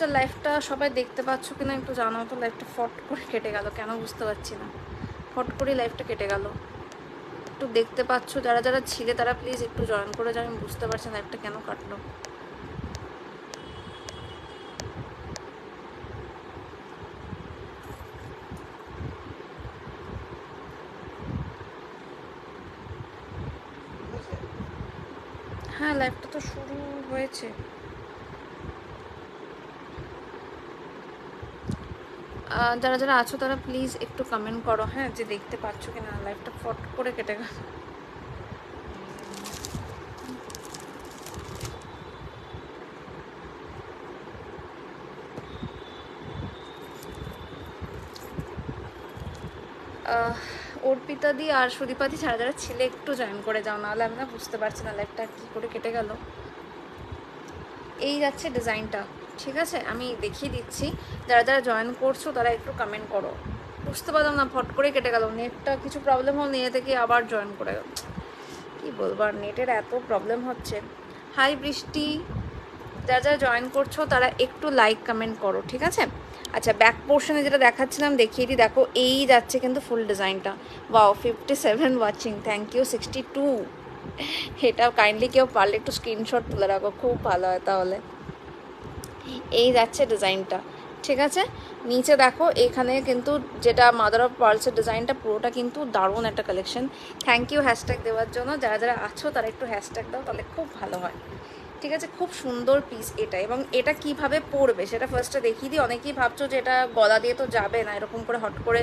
আচ্ছা লাইফটা সবাই দেখতে পাচ্ছ কিনা একটু জানাও তো। লাইফটা ফট করে কেটে গেল কেন বুঝতে পারছি না, ফট করে লাইফটা কেটে গেল। একটু দেখতে পাচ্ছ যারা যারা ছিলে তারা প্লিজ একটু জয়েন করে যাও, আমি বুঝতে পারছি না লাইফটা কেন কাটলো। হ্যাঁ লাইফটা তো শুরু হয়েছে। যারা যারা আছো তারা প্লিজ একটু কমেন্ট করো, হ্যাঁ, যে দেখতে পাচ্ছ কিনা লাইফটা ফট করে কেটে গেল। অর্পিতাদি আর সুদীপাদি যারা যারা ছিলে একটু জয়েন করে যাও, নাহলে আমি না বুঝতে পারছি না লাইফটা কী করে কেটে গেল। এই যাচ্ছে ডিজাইনটা, ঠিক আছে আমি দেখিয়ে দিচ্ছি। যারা যারা জয়েন করছো তারা একটু কমেন্ট করো। বুঝতে পারলাম না, ফট করে কেটে গেল। নেটটা কিছু প্রবলেম হল, নিয়ে থেকে আবার জয়েন করে গেল। কী বলবো আর, নেটের এত প্রবলেম হচ্ছে। হাই বৃষ্টি, যারা যারা জয়েন করছো তারা একটু লাইক কমেন্ট করো, ঠিক আছে। আচ্ছা ব্যাক পোর্শনে যেটা দেখাচ্ছিলাম দেখিয়ে দিই, দেখো এই যাচ্ছে কিন্তু ফুল ডিজাইনটা। Wow 57 watching, thank you 62। এটা কাইন্ডলি কেউ পারলে একটু স্ক্রিনশট তুলে রাখো, খুব ভালো হয় তাহলে। এই যাচ্ছে ডিজাইনটা, ঠিক আছে। নিচে দেখো এখানে কিন্তু যেটা মাদার অফ পার্লসের ডিজাইনটা পুরোটা কিন্তু দারুণ একটা কালেকশন। থ্যাংক ইউ হ্যাশট্যাগ দেওয়ার জন্য। যারা যারা আছো তারা একটু হ্যাশট্যাগ দাও, তাহলে খুব ভালো হয়, ঠিক আছে। খুব সুন্দর পিস এটা, এবং এটা কিভাবে পরবে সেটা ফার্স্টে দেখিয়ে দিই। অনেকেই ভাবছো যে এটা গলা দিয়ে তো যাবে না, এরকম করে হট করে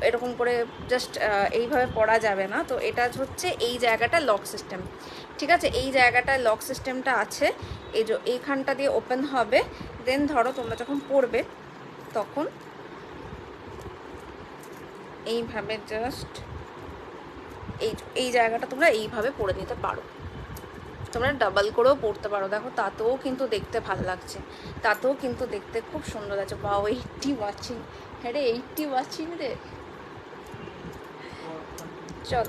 এরকম করে জাস্ট এইভাবে পরা যাবে না। তো এটা হচ্ছে এই জায়গাটা লক সিস্টেম, ঠিক আছে। এই জায়গাটায় লক সিস্টেমটা আছে, এই যে এইখানটা দিয়ে ওপেন হবে। দেন ধরো তোমরা যখন পরবে তখন এইভাবে জাস্ট এই জায়গাটা তোমরা এইভাবে পরে নিতে পারো। তোমরা ডাবল করেও পড়তে পারো, দেখো তাতেও কিন্তু দেখতে ভালো লাগছে, তাতেও কিন্তু দেখতে খুব সুন্দর আছে। বাও 80 ওয়াচিং, হ্যাঁ রে 80 ওয়াচিং রে। চল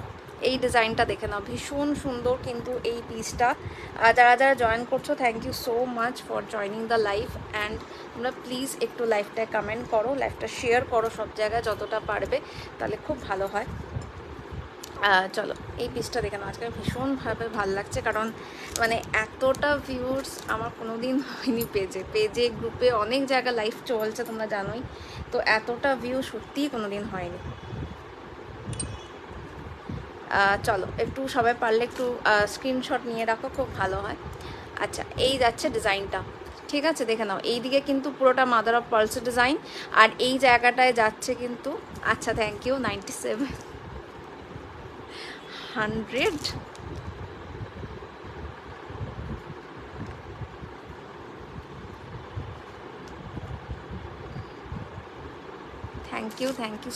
এই ডিজাইনটা দেখে নাও, ভীষণ সুন্দর কিন্তু এই পিসটা। যারা যারা জয়েন করছো thank you so much for joining the live. And তোমরা প্লিজ একটু লাইভটায় কমেন্ট করো, লাইভটা শেয়ার করো সব জায়গায় যতটা পারবে, তাহলে খুব ভালো হয়। চলো এই পিসটা দেখে নাও, আজকে ভীষণভাবে ভালো লাগছে, কারণ মানে এতটা ভিউর্স আমার কোনো দিন হয়নি পেজে গ্রুপে অনেক জায়গা লাইভ চলছে তোমরা জানোই, তো এতটা ভিউ সত্যিই কোনো দিন হয়নি। চলো একটু সবাই পারলে একটু স্ক্রিনশট নিয়ে রাখো, খুব ভালো হয়। আচ্ছা এই যাচ্ছে ডিজাইনটা, ঠিক আছে দেখে নাও। এই দিকে কিন্তু পুরোটা মাদার অফ পার্লসের ডিজাইন, আর এই জায়গাটায় যাচ্ছে কিন্তু, আচ্ছা thank you 97 100। Thank you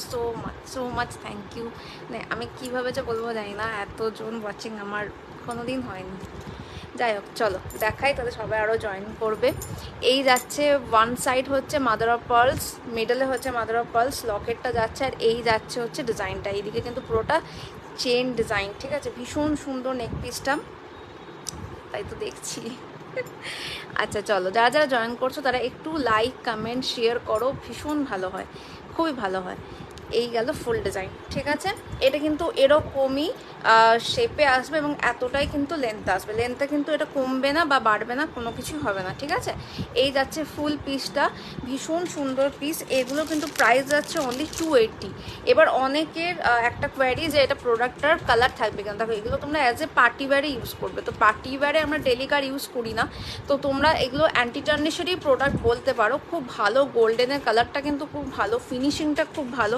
so much thank you. মানে আমি কীভাবে যে বলবো জানি না, এতজন ওয়াচিং আমার কোনো দিন হয়নি। যাই হোক চলো দেখাই, তাহলে সবাই আরও জয়েন করবে। এই যাচ্ছে ওয়ান সাইড হচ্ছে মাদার অফ পার্লস, মিডলে হচ্ছে মাদার অফ পার্লস, লকেটটা যাচ্ছে, আর এই যাচ্ছে হচ্ছে ডিজাইনটা। এইদিকে কিন্তু পুরোটা চেন ডিজাইন, ঠিক আছে। ভীষণ সুন্দর নেক পিসটা, তাই তো দেখছি। আচ্ছা চলো যারা যারা জয়েন করছো তারা একটু লাইক কমেন্ট শেয়ার করো, ভীষণ ভালো হয়, খুবই ভালো হয়। এই গেল ফুল ডিজাইন, ঠিক আছে। এটা কিন্তু এরকমই শেপে আসবে এবং এতটাই কিন্তু লেন্থ আসবে, লেন্থে কিন্তু এটা কমবে না বা বাড়বে না, কোনো কিছুই হবে না, ঠিক আছে। এই যাচ্ছে ফুল পিসটা, ভীষণ সুন্দর পিস। এগুলো কিন্তু প্রাইস যাচ্ছে অনলি 280। এবার অনেকের একটা কোয়ারি যে এটা প্রোডাক্টটার কালার থাকবে কেন, দেখো এগুলো তোমরা অ্যাজ এ পার্টি ওয়্যারে ইউজ করবে, তো পার্টি ওয়্যারে আমরা ডেলি কার ইউজ করি না, তো তোমরা এগুলো অ্যান্টি টার্নিশেরই প্রোডাক্ট বলতে পারো। খুব ভালো, গোল্ডেনের কালারটা কিন্তু খুব ভালো, ফিনিশিংটা খুব ভালো,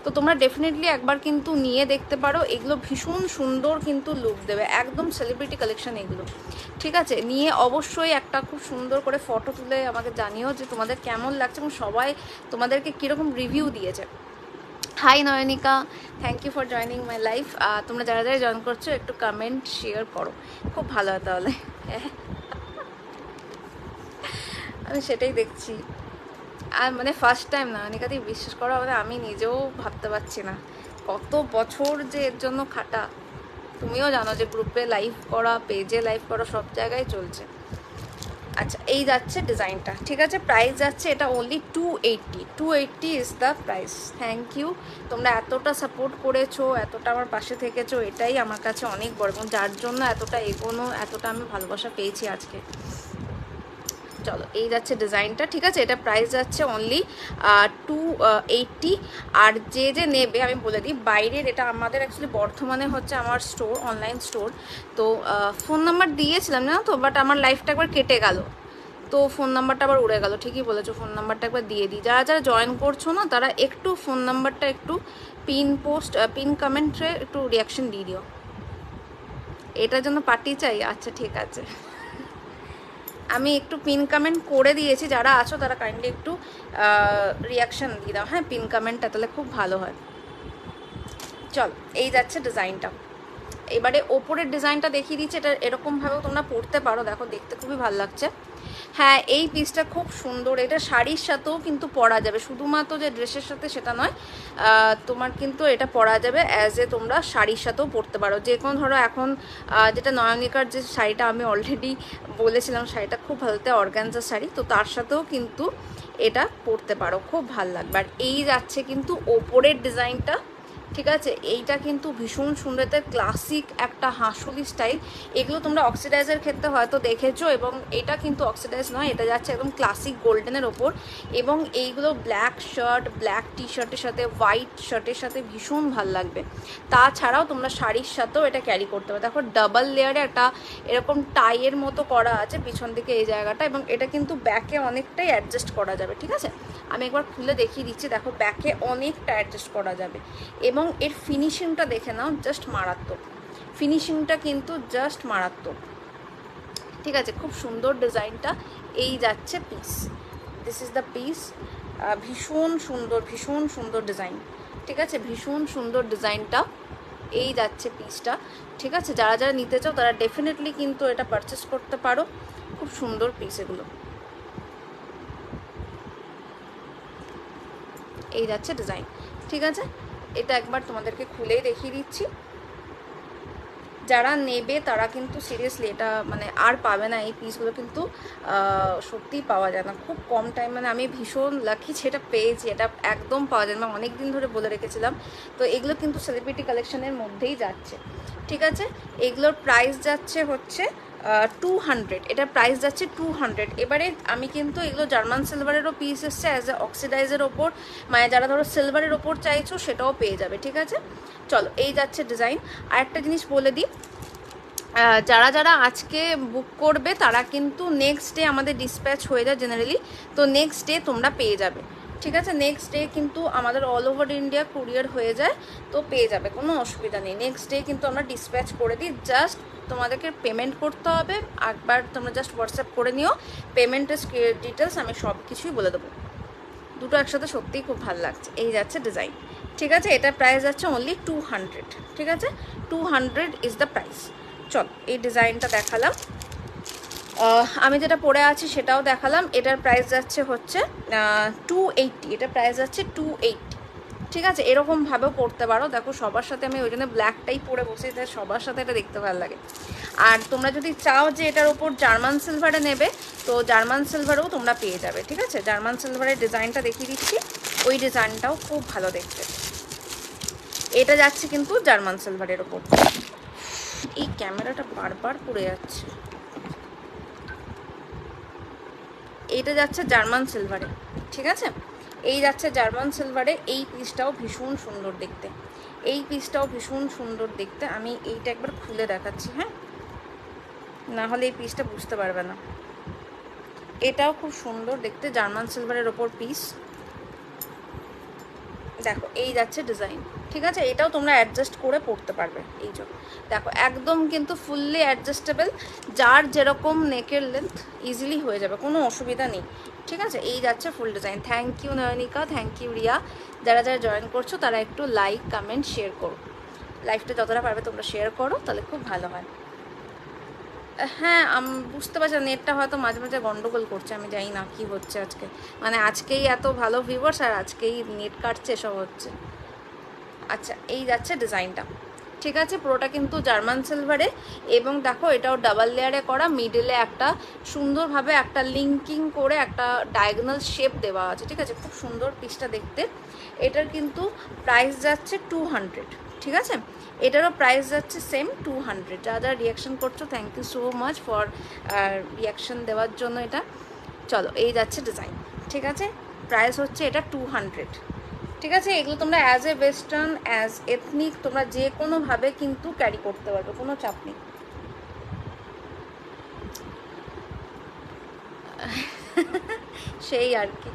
তো তোমরা ডেফিনেটলি একবার কিন্তু নিয়ে দেখতে পারো। এগুলো ভীষণ সুন্দর কিন্তু লুক দেবে, একদম সেলিব্রিটি কালেকশন এগুলো, ঠিক আছে। নিয়ে অবশ্যই একটা খুব সুন্দর করে ফটো তুলে আমাকে জানিও যে তোমাদের কেমন লাগছে এবং সবাই তোমাদেরকে কীরকম রিভিউ দিয়েছে। Hi Nayanika, thank you for joining my life. তোমরা যারা যারা জয়েন করছো একটু কমেন্ট শেয়ার করো, খুব ভালো হয় তাহলে। আমি সেটাই দেখছি, আর মানে ফার্স্ট টাইম না অনিকাদি, বিশ্বাস করো মানে আমি নিজেও ভাবতে পারছি না কত বছর যে এর জন্য খাটা। তুমিও জানো যে গ্রুপে লাইভ করা, পেজে লাইভ করা, সব জায়গায় চলছে। আচ্ছা, এই যাচ্ছে ডিজাইনটা, ঠিক আছে। প্রাইস যাচ্ছে এটা only 280 is the price. Thank you, তোমরা এতটা সাপোর্ট করেছো, এতটা আমার পাশে থেকেছো, এটাই আমার কাছে অনেক বড়, এবং যার জন্য এতটা এগোনো, এতটা আমি ভালোবাসা পেয়েছি আজকে। চলো, এই যাচ্ছে ডিজাইনটা, ঠিক আছে। এটা প্রাইস যাচ্ছে অনলি 280। আর যে যে নেবে আমি বলে দিই, বাইরের, এটা আমাদের অ্যাকচুয়ালি বর্ধমানে হচ্ছে আমার স্টোর, অনলাইন স্টোর। তো ফোন নাম্বার দিয়েছিলাম না তো, বাট আমার লাইফটা একবার কেটে গেল, তো ফোন নাম্বারটা আবার উড়ে গেল। ঠিকই বলেছো, ফোন নাম্বারটা একবার দিয়ে দিই। যারা যারা জয়েন করছো না, তারা একটু ফোন নাম্বারটা একটু পিন কমেন্টে একটু রিয়াকশন দিয়ে দিও। এটার জন্য পার্টি চাই? আচ্ছা ঠিক আছে, আমি একটু পিন কমেন্ট করে দিয়েছি, যারা আছো তারা কাইন্ডলি একটু রিয়াকশান দিয়ে দাও, হ্যাঁ, পিন কমেন্টটা, তাহলে খুব ভালো হয়। চলো, এই যাচ্ছে ডিজাইনটা। এবারে ওপরের ডিজাইনটা দেখিয়ে দিচ্ছি, এটা এরকমভাবেও তোমরা পরতে পারো, দেখো দেখতে খুবই ভালো লাগছে। হ্যাঁ, এই পিসটা খুব সুন্দর, এটা শাড়ির সাথেও কিন্তু পরা যাবে, শুধুমাত্র যে ড্রেসের সাথে সেটা নয়, তোমার কিন্তু এটা পরা যাবে অ্যাজ এ, তোমরা শাড়ির সাথেও পরতে পারো। যে কোনো ধরো এখন যেটা নয়নিকার যে শাড়িটা আমি অলরেডি বলেছিলাম, শাড়িটা খুব ভালোতে অর্গানজা শাড়ি, তো তার সাথেও কিন্তু এটা পরতে পারো, খুব ভাল লাগবে। আর এই যাচ্ছে কিন্তু ওপরের ডিজাইনটা, ঠিক আছে। এইটা কিন্তু ভীষণ সুন্দর, ক্লাসিক একটা হাঁসুলি স্টাইল। এগুলো তোমরা অক্সিডাইজের ক্ষেত্রে হয়তো দেখেছো, এবং এটা কিন্তু অক্সিডাইজ নয়, এটা যাচ্ছে একদম ক্লাসিক গোল্ডেনের ওপর। এবং এইগুলো ব্ল্যাক শার্ট, ব্ল্যাক টি শার্টের সাথে, হোয়াইট শার্টের সাথে ভীষণ ভাল লাগবে। তাছাড়াও তোমরা শাড়ির সাথেও এটা ক্যারি করতে পারো। দেখো ডাবল লেয়ারে একটা এরকম টাইয়ের মতো করা আছে পিছন দিকে এই জায়গাটা, এবং এটা কিন্তু ব্যাকে অনেকটাই অ্যাডজাস্ট করা যাবে, ঠিক আছে। আমি একবার খুলে দেখিয়ে দিচ্ছি, দেখো ব্যাকে অনেকটা অ্যাডজাস্ট করা যাবে। এবং এর ফিনিশিংটা দেখে নাও, জাস্ট মারাত্মক, ফিনিশিংটা কিন্তু জাস্ট মারাত্মক, ঠিক আছে। খুব সুন্দর ডিজাইনটা। এই যাচ্ছে piece, this is the piece. ভীষণ সুন্দর, ভীষণ সুন্দর ডিজাইন, ঠিক আছে, ভীষণ সুন্দর ডিজাইনটা। এই যাচ্ছে পিসটা, ঠিক আছে। যারা যারা নিতে চাও তারা ডেফিনেটলি কিন্তু এটা পারচেস করতে পারো, খুব সুন্দর পিস এগুলো। এই যাচ্ছে ডিজাইন, ঠিক আছে। এটা একবার তোমাদেরকে খুলেই দেখিয়ে দিচ্ছি। যারা নেবে তারা কিন্তু সিরিয়াসলি এটা মানে আর পাবে না, এই পিসগুলো কিন্তু সত্যিই পাওয়া যায় না, খুব কম টাইম, মানে আমি ভীষণ লাকি সেটা পেয়েছি, এটা একদম পাওয়া যায় না, অনেক দিন ধরে বলে রেখেছিলাম। তো এগুলো কিন্তু সেলিব্রিটি কালেকশনের মধ্যেই যাচ্ছে, ঠিক আছে। এগুলোর প্রাইস যাচ্ছে হচ্ছে 200, এটার প্রাইস যাচ্ছে 200। এবারে আমি কিন্তু এগুলো জার্মান সিলভারেরও পিস এসছে অ্যাজ এ অক্সিডাইজের ওপর, মানে যারা ধরো সিলভারের ওপর চাইছো সেটাও পেয়ে যাবে, ঠিক আছে। চলো, এই যাচ্ছে ডিজাইন। আর একটা জিনিস বলে দিই, যারা যারা আজকে বুক করবে তারা কিন্তু নেক্সট ডে আমাদের ডিসপ্যাচ হয়ে যায় জেনারেলি, তো নেক্সট ডে তোমরা পেয়ে যাবে, ঠিক আছে। নেক্সট ডে কিন্তু আমাদের অল ওভার ইন্ডিয়া কুরিয়ার হয়ে যায়, তো পেয়ে যাবে, কোনো অসুবিধা নেই। নেক্সট ডে কিন্তু আমরা ডিসপ্যাচ করে দিই, জাস্ট তোমাদেরকে পেমেন্ট করতে হবে, একবার তোমরা জাস্ট হোয়াটসঅ্যাপ করে নিও, পেমেন্টের ডিটেলস আমি সব কিছুই বলে দেবো। দুটো একসাথে সত্যিই খুব ভালো লাগছে। এই যাচ্ছে ডিজাইন, ঠিক আছে। এটার প্রাইস যাচ্ছে অনলি 200, ঠিক আছে, 200 ইজ দ্য প্রাইস। চল, এই ডিজাইনটা দেখালাম, আমি যেটা পরে আছি সেটাও দেখালাম। এটার প্রাইস যাচ্ছে হচ্ছে 280, এটার প্রাইস যাচ্ছে 280, ঠিক আছে। এরকমভাবেও পরতে পারো, দেখো সবার সাথে আমি ওই জন্য ব্ল্যাকটাই পরে বসে, তাই সবার সাথে এটা দেখতে ভালো লাগে। আর তোমরা যদি চাও যে এটার ওপর জার্মান সিলভারে নেবে, তো জার্মান সিলভারেও তোমরা পেয়ে যাবে, ঠিক আছে। জার্মান সিলভারের ডিজাইনটা দেখিয়ে দিচ্ছি, ওই ডিজাইনটাও খুব ভালো দেখতে। এটা যাচ্ছে কিন্তু জার্মান সিলভারের ওপর। এই ক্যামেরাটা বারবার পড়ে যাচ্ছে। এইটা যাচ্ছে জার্মান সিলভারে, ঠিক আছে। এই যাচ্ছে জার্মান সিলভারে। এই পিসটাও ভীষণ সুন্দর দেখতে, এই পিসটাও ভীষণ সুন্দর দেখতে। আমি এইটা একবার খুলে দেখাচ্ছি, হ্যাঁ, না হলে এই পিসটা বুঝতে পারবে না। এটাও খুব সুন্দর দেখতে, জার্মান সিলভারের ওপর পিস। দেখো, এই যাচ্ছে ডিজাইন, ঠিক আছে। এটাও তোমরা অ্যাডজাস্ট করে পরতে পারবে। এই জন্য দেখো একদম কিন্তু ফুললি অ্যাডজাস্টেবল, যার যেরকম নেকের লেন্থ ইজিলি হয়ে যাবে, কোনো অসুবিধা নেই, ঠিক আছে। এই যাচ্ছে full design. Thank you Nayanika, thank you Riya. যারা যারা জয়েন করছো তারা একটু লাইক কমেন্ট শেয়ার করো, লাইফটা যতটা পারবে তোমরা শেয়ার করো, তাহলে খুব ভালো হয়। হ্যাঁ, বুঝতে পারছি, নেটটা হয়তো মাঝে মাঝে গন্ডগোল করছে, আমি জানি না কি হচ্ছে আজকে, মানে আজকেই এত ভালো ভিউয়ার্স আর আজকেই নেট কাটছে, এসব হচ্ছে। আচ্ছা, এই যাচ্ছে ডিজাইনটা, ঠিক আছে, পুরোটা কিন্তু জার্মান সিলভারে, এবং দেখো এটাও ডাবল লেয়ারে করা, মিডলে একটা সুন্দরভাবে একটা লিঙ্কিং করে একটা ডায়াগোনাল শেপ দেওয়া আছে। ঠিক আছে, খুব সুন্দর পিসটা দেখতে। এটার কিন্তু প্রাইস যাচ্ছে 200। ঠিক আছে, এটারও প্রাইস যাচ্ছে সেম 200। যা যা রিয়াকশন করছো thank you so much for reaction দেওয়ার জন্য। এটা চলো, এই যাচ্ছে ডিজাইন। ঠিক আছে, প্রাইস হচ্ছে এটা 200। ঠিক আছে, এগুলো তোমরা as a western, as ethnic, তোমরা যে কোনোভাবে কিন্তু ক্যারি করতে পারবে, কোনো চাপ নেই। সেই আর কি,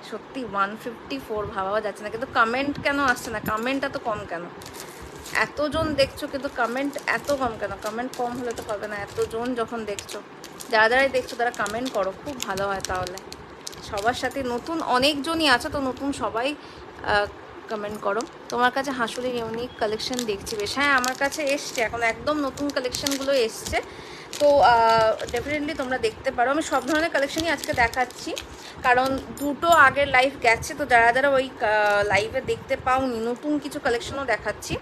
সত্যি 154 ভাবা যাচ্ছে না, কিন্তু কমেন্ট কেন আসছে না? কমেন্ট এত কম কেন? এতজন দেখছো কিন্তু কমেন্ট এত কম কেন? কমেন্ট কম হলে তো হবে না, এতজন যখন দেখছো, যারা যারাই দেখছো তারা কমেন্ট করো, খুব ভালো হয় তাহলে। সবার সাথে নতুন অনেকজনই আছে তো, নতুন সবাই কমেন্ট করো। তোমার কাছে হাসুলির ইউনিক কালেকশন দেখছি বেশ। হ্যাঁ, আমার কাছে এসছে, এখন একদম নতুন কালেকশনগুলো এসছে, তো ডেফিনেটলি তোমরা দেখতে পারো। আমি সব ধরনের কালেকশনই আজকে দেখাচ্ছি, কারণ দুটো আগের লাইভ গেছে, তো যারা যারা ওই লাইভে দেখতে পাওনি, নতুন কিছু কালেকশনও দেখাচ্ছি।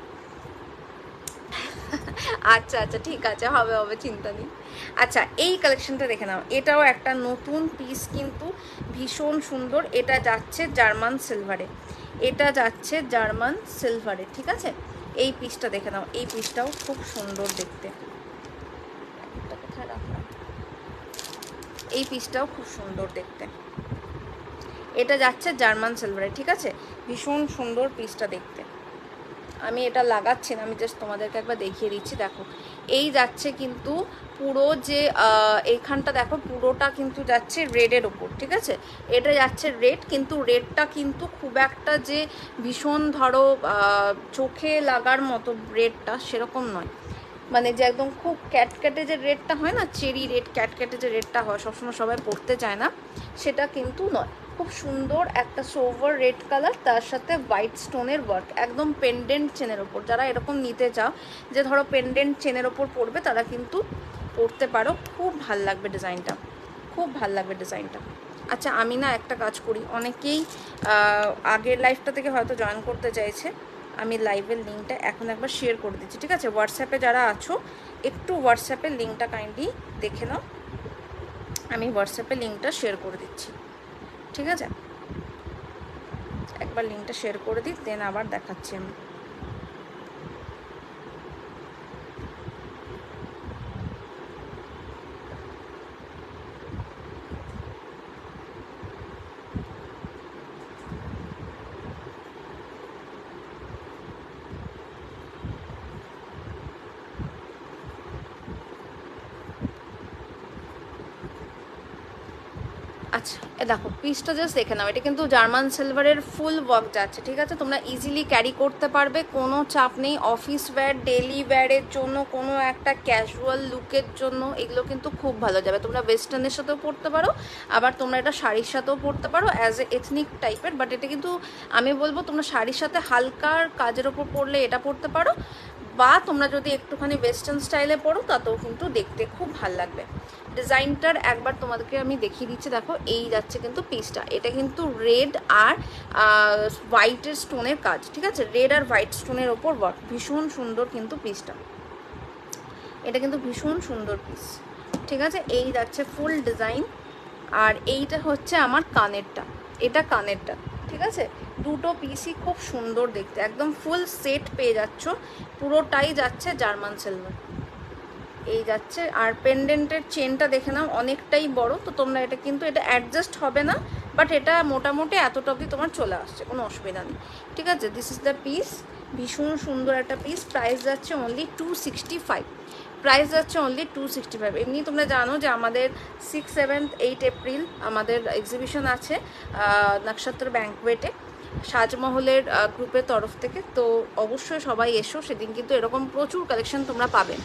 আচ্ছা আচ্ছা, ঠিক আছে, হবে হবে, চিন্তা নেই। আচ্ছা, এই কালেকশনটা দেখে নাও, এটাও একটা নতুন পিস, কিন্তু ভীষণ সুন্দর। এটা যাচ্ছে জার্মান সিলভারে, এটা যাচ্ছে জার্মান সিলভারে। ঠিক আছে, এই পিসটা দেখে নাও, এই পিসটাও খুব সুন্দর দেখতে। এই পিসটাও খুব সুন্দর দেখতে, এটা যাচ্ছে জার্মান সিলভারে। ঠিক আছে, ভীষণ সুন্দর পিসটা দেখতে। আমি এটা লাগাচ্ছি না, আমি জাস্ট তোমাদেরকে একবার দেখিয়ে দিচ্ছি। দেখো, এই যাচ্ছে কিন্তু পুরো যে এইখানটা দেখো, পুরোটা কিন্তু যাচ্ছে রেডের ওপর। ঠিক আছে, এটা যাচ্ছে রেড, কিন্তু রেডটা কিন্তু খুব একটা যে ভীষণ ধরো চোখে লাগার মতো রেডটা সেরকম নয়, মানে যে একদম খুব ক্যাটক্যাটে যে রেডটা হয় না, চেরি রেড ক্যাটক্যাটে যে রেডটা হয়, সবসময় সবাই পরতে চায় না, সেটা কিন্তু নয়। খুব সুন্দর একটা সোভার রেড কালার, তার সাথে হোয়াইট স্টোনের ওয়ার্ক, একদম পেন্ডেন্ট চেনের ওপর। যারা এরকম নিতে চাও যে ধরো পেন্ডেন্ট চেনের ওপর পরবে, তারা কিন্তু পরতে পারো, খুব ভাল লাগবে ডিজাইনটা, খুব ভাল লাগবে ডিজাইনটা। আচ্ছা, আমি না একটা কাজ করি, অনেকেই আগের লাইফটা থেকে হয়তো জয়েন করতে চাইছে, আমি লাইভের লিঙ্কটা এখন একবার শেয়ার করে দিচ্ছি। ঠিক আছে, হোয়াটসঅ্যাপে যারা আছো একটু হোয়াটসঅ্যাপের লিঙ্কটা কাইন্ডলি দেখে নাও, আমি হোয়াটসঅ্যাপে লিঙ্কটা শেয়ার করে দিচ্ছি। ঠিক আছে, একবার লিঙ্কটা শেয়ার করে দিই, দেন আবার দেখাচ্ছি আমি। আচ্ছা, এ দেখো পিসটা জাস্ট দেখে নাও, এটা কিন্তু জার্মান সিলভারের ফুল ওয়ার্ক যাচ্ছে। ঠিক আছে, তোমরা ইজিলি ক্যারি করতে পারবে, কোনো চাপ নেই। অফিস ওয়্যার, ডেলি ওয়্যারের জন্য, কোনো একটা ক্যাজুয়াল লুকের জন্য এগুলো কিন্তু খুব ভালো যাবে। তোমরা ওয়েস্টার্নের সাথেও পরতে পারো, আবার তোমরা এটা শাড়ির সাথেও পরতে পারো অ্যাজ এ এথনিক টাইপের, বাট এটা কিন্তু আমি বলবো তোমরা শাড়ির সাথে হালকার কাজের ওপর পরলে এটা পরতে পারো, বা তোমরা যদি একটুখানি ওয়েস্টার্ন স্টাইলে পরো তাতেও কিন্তু দেখতে খুব ভাল লাগবে। ডিজাইনটার একবার তোমাদেরকে আমি দেখিয়ে দিচ্ছি। দেখো, এই যাচ্ছে কিন্তু পিসটা, এটা কিন্তু রেড আর হোয়াইটের স্টোনের কাজ। ঠিক আছে, রেড আর হোয়াইট স্টোনের ওপর ওয়ার্ক, ভীষণ সুন্দর কিন্তু পিসটা, এটা কিন্তু ভীষণ সুন্দর পিস। ঠিক আছে, এই যাচ্ছে ফুল ডিজাইন, আর এইটা হচ্ছে আমার কানেরটা, এটা কানেরটা। ঠিক আছে, দুটো পিসই খুব সুন্দর দেখতে, একদম ফুল সেট পেয়ে যাচ্ছ, পুরোটাই যাচ্ছে জার্মান সিলভার। এই যাচ্ছে, আর পেন্ডেন্টের চেনটা দেখে নাও অনেকটাই বড়, তো তোমরা এটা কিন্তু এটা অ্যাডজাস্ট হবে না, বাট এটা মোটামুটি এতটা অবধি তোমার চলে আসছে, কোনো অসুবিধা নেই। ঠিক আছে, দিস ইজ দ্য পিস, ভীষণ সুন্দর একটা পিস। প্রাইস যাচ্ছে অনলি 265, প্রাইস যাচ্ছে অনলি 265। এমনি তোমরা জানো যে আমাদের 6, 7, 8 এপ্রিল আমাদের এক্সিবিশন আছে নক্ষত্র ব্যাঙ্কওয়েটে, সাজমহলের গ্রুপের তরফ থেকে, তো অবশ্যই সবাই এসো, সেদিন কিন্তু এরকম প্রচুর কালেকশন তোমরা পাবে,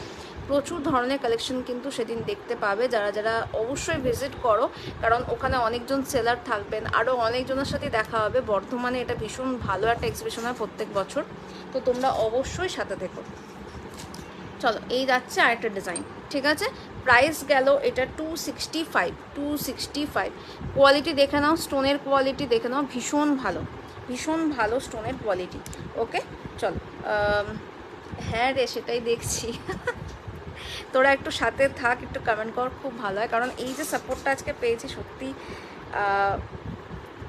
প্রচুর ধরনের কালেকশন কিন্তু সেদিন দেখতে পাবে। যারা যারা অবশ্যই ভিজিট করো, কারণ ওখানে অনেকজন সেলার থাকবেন, আরও অনেকজনের সাথে দেখা হবে। বর্ধমানে এটা ভীষণ ভালো একটা এক্সিবিশন হয় প্রত্যেক বছর, তো তোমরা অবশ্যই সাথে দেখো। চলো, এই যাচ্ছে আরেকটা ডিজাইন। ঠিক আছে, প্রাইস গেল এটা 265। কোয়ালিটি দেখে নাও, স্টোনের কোয়ালিটি দেখে নাও, ভীষণ ভালো, ভীষণ ভালো স্টোনের কোয়ালিটি। ওকে, চলো। হ্যাঁ রে, সেটাই দেখছি। তোরা একটু সাথে থাক, একটু কমেন্ট কর, খুব ভালো হয়। কারণ এই যে সাপোর্টটা আজকে পেয়েছি সত্যি,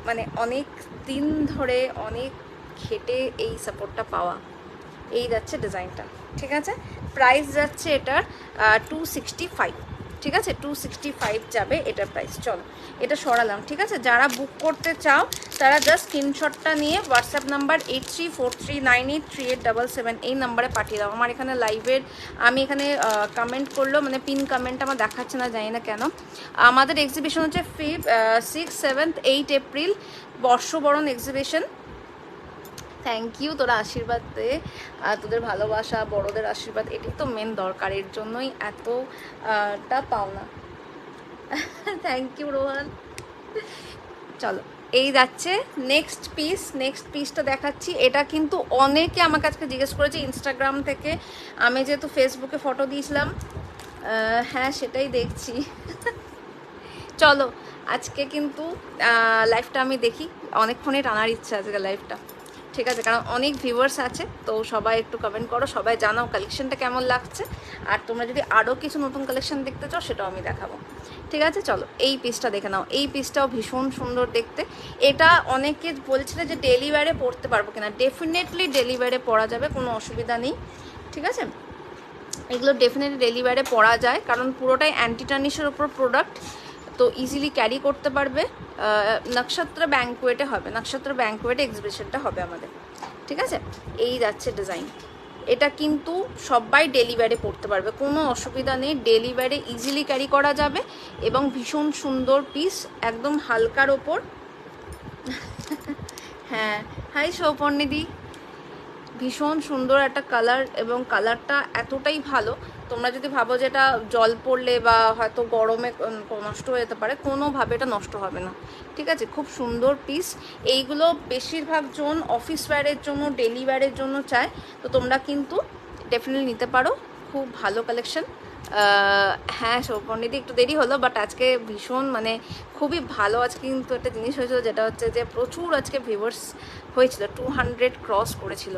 মানে অনেক দিন ধরে অনেক খেটে এই সাপোর্টটা পাওয়া। এই যাচ্ছে ডিজাইনটা, ঠিক আছে। প্রাইস যাচ্ছে এটার 265, ঠিক আছে, 265 যাবে এটার প্রাইস। চলো এটা সরালাম, ঠিক আছে। যারা বুক করতে চাও তারা জাস্ট স্ক্রিনশটটা নিয়ে হোয়াটসঅ্যাপ নাম্বার 8343983877 এই নাম্বারে পাঠিয়ে দাও। আমার এখানে লাইভের আমি এখানে কমেন্ট করলো, মানে পিন কমেন্ট আমার দেখাচ্ছে না, জানি না কেন। আমাদের এক্সিবিশন হচ্ছে 6, 7, 8 এপ্রিল বর্ষবরণ এক্সিবিশন। থ্যাংক ইউ, তোরা আশীর্বাদ দে, তোদের ভালোবাসা, বড়দের আশীর্বাদ, এটাই তো মেন দরকার, এর জন্যই এতটা পাওনা। Thank you Rohan. চলো এই যাচ্ছে নেক্সট পিসটা দেখাচ্ছি। এটা কিন্তু অনেকে আমাকে আজকে জিজ্ঞেস করেছে ইনস্টাগ্রাম থেকে, আমি যেহেতু ফেসবুকে ফটো দিয়েছিলাম। হ্যাঁ সেটাই দেখছি। চলো আজকে কিন্তু লাইভটা আমি দেখি, অনেকক্ষণে টানার ইচ্ছা আজকে লাইভটা, ঠিক আছে। কারণ অনেক ভিউয়ার্স আছে, তো সবাই একটু কমেন্ট করো, সবাই জানাও কালেকশনটা কেমন লাগছে। আর তোমরা যদি আরও কিছু নতুন কালেকশন দেখতে চাও সেটাও আমি দেখাবো, ঠিক আছে। চলো এই পিসটা দেখে নাও, এই পিসটাও ভীষণ সুন্দর দেখতে। এটা অনেকে বলছিল যে ডেলি ওয়্যারে পরতে পারবো কিনা, ডেফিনেটলি ডেলি ওয়্যারে পরা যাবে, কোনো অসুবিধা নেই, ঠিক আছে। এগুলো ডেফিনেটলি ডেলি ওয়্যারে পরা যায়, কারণ পুরোটাই অ্যান্টি টার্নিশের ওপর প্রোডাক্ট, তো ইজিলি ক্যারি করতে পারবে। নক্ষত্র ব্যাঙ্কুয়েটে হবে, নক্ষত্র ব্যাঙ্কুয়েটে এক্সিবিশনটা হবে আমাদের, ঠিক আছে। এই যাচ্ছে ডিজাইন, এটা কিন্তু সবাই ডেলিভারে পড়তে পারবে, কোনো অসুবিধা নেই, ডেলিভারে ইজিলি ক্যারি করা যাবে। এবং ভীষণ সুন্দর পিস, একদম হালকার ওপর। হ্যাঁ হাই সৌপর্ণিদি, ভীষণ সুন্দর একটা কালার, এবং কালারটা এতটাই ভালো, তোমরা যদি ভাবো যে এটা জল পড়লে বা হয়তো গরমে নষ্ট হয়ে যেতে পারে, কোনোভাবে এটা নষ্ট হবে না, ঠিক আছে। খুব সুন্দর পিস। এইগুলো বেশিরভাগ জন অফিস ওয়্যারের জন্য, ডেলি ওয়্যারের জন্য চায়, তো তোমরা কিন্তু ডেফিনেটলি নিতে পারো, খুব ভালো কালেকশন। হ্যাঁ সৌপর্ণিদি একটু দেরি হলো, বাট আজকে ভীষণ মানে খুবই ভালো আজকে কিন্তু একটা জিনিস হয়েছিল, যেটা হচ্ছে যে প্রচুর আজকে ভিউয়ার্স হয়েছিল, 200 ক্রস করেছিল।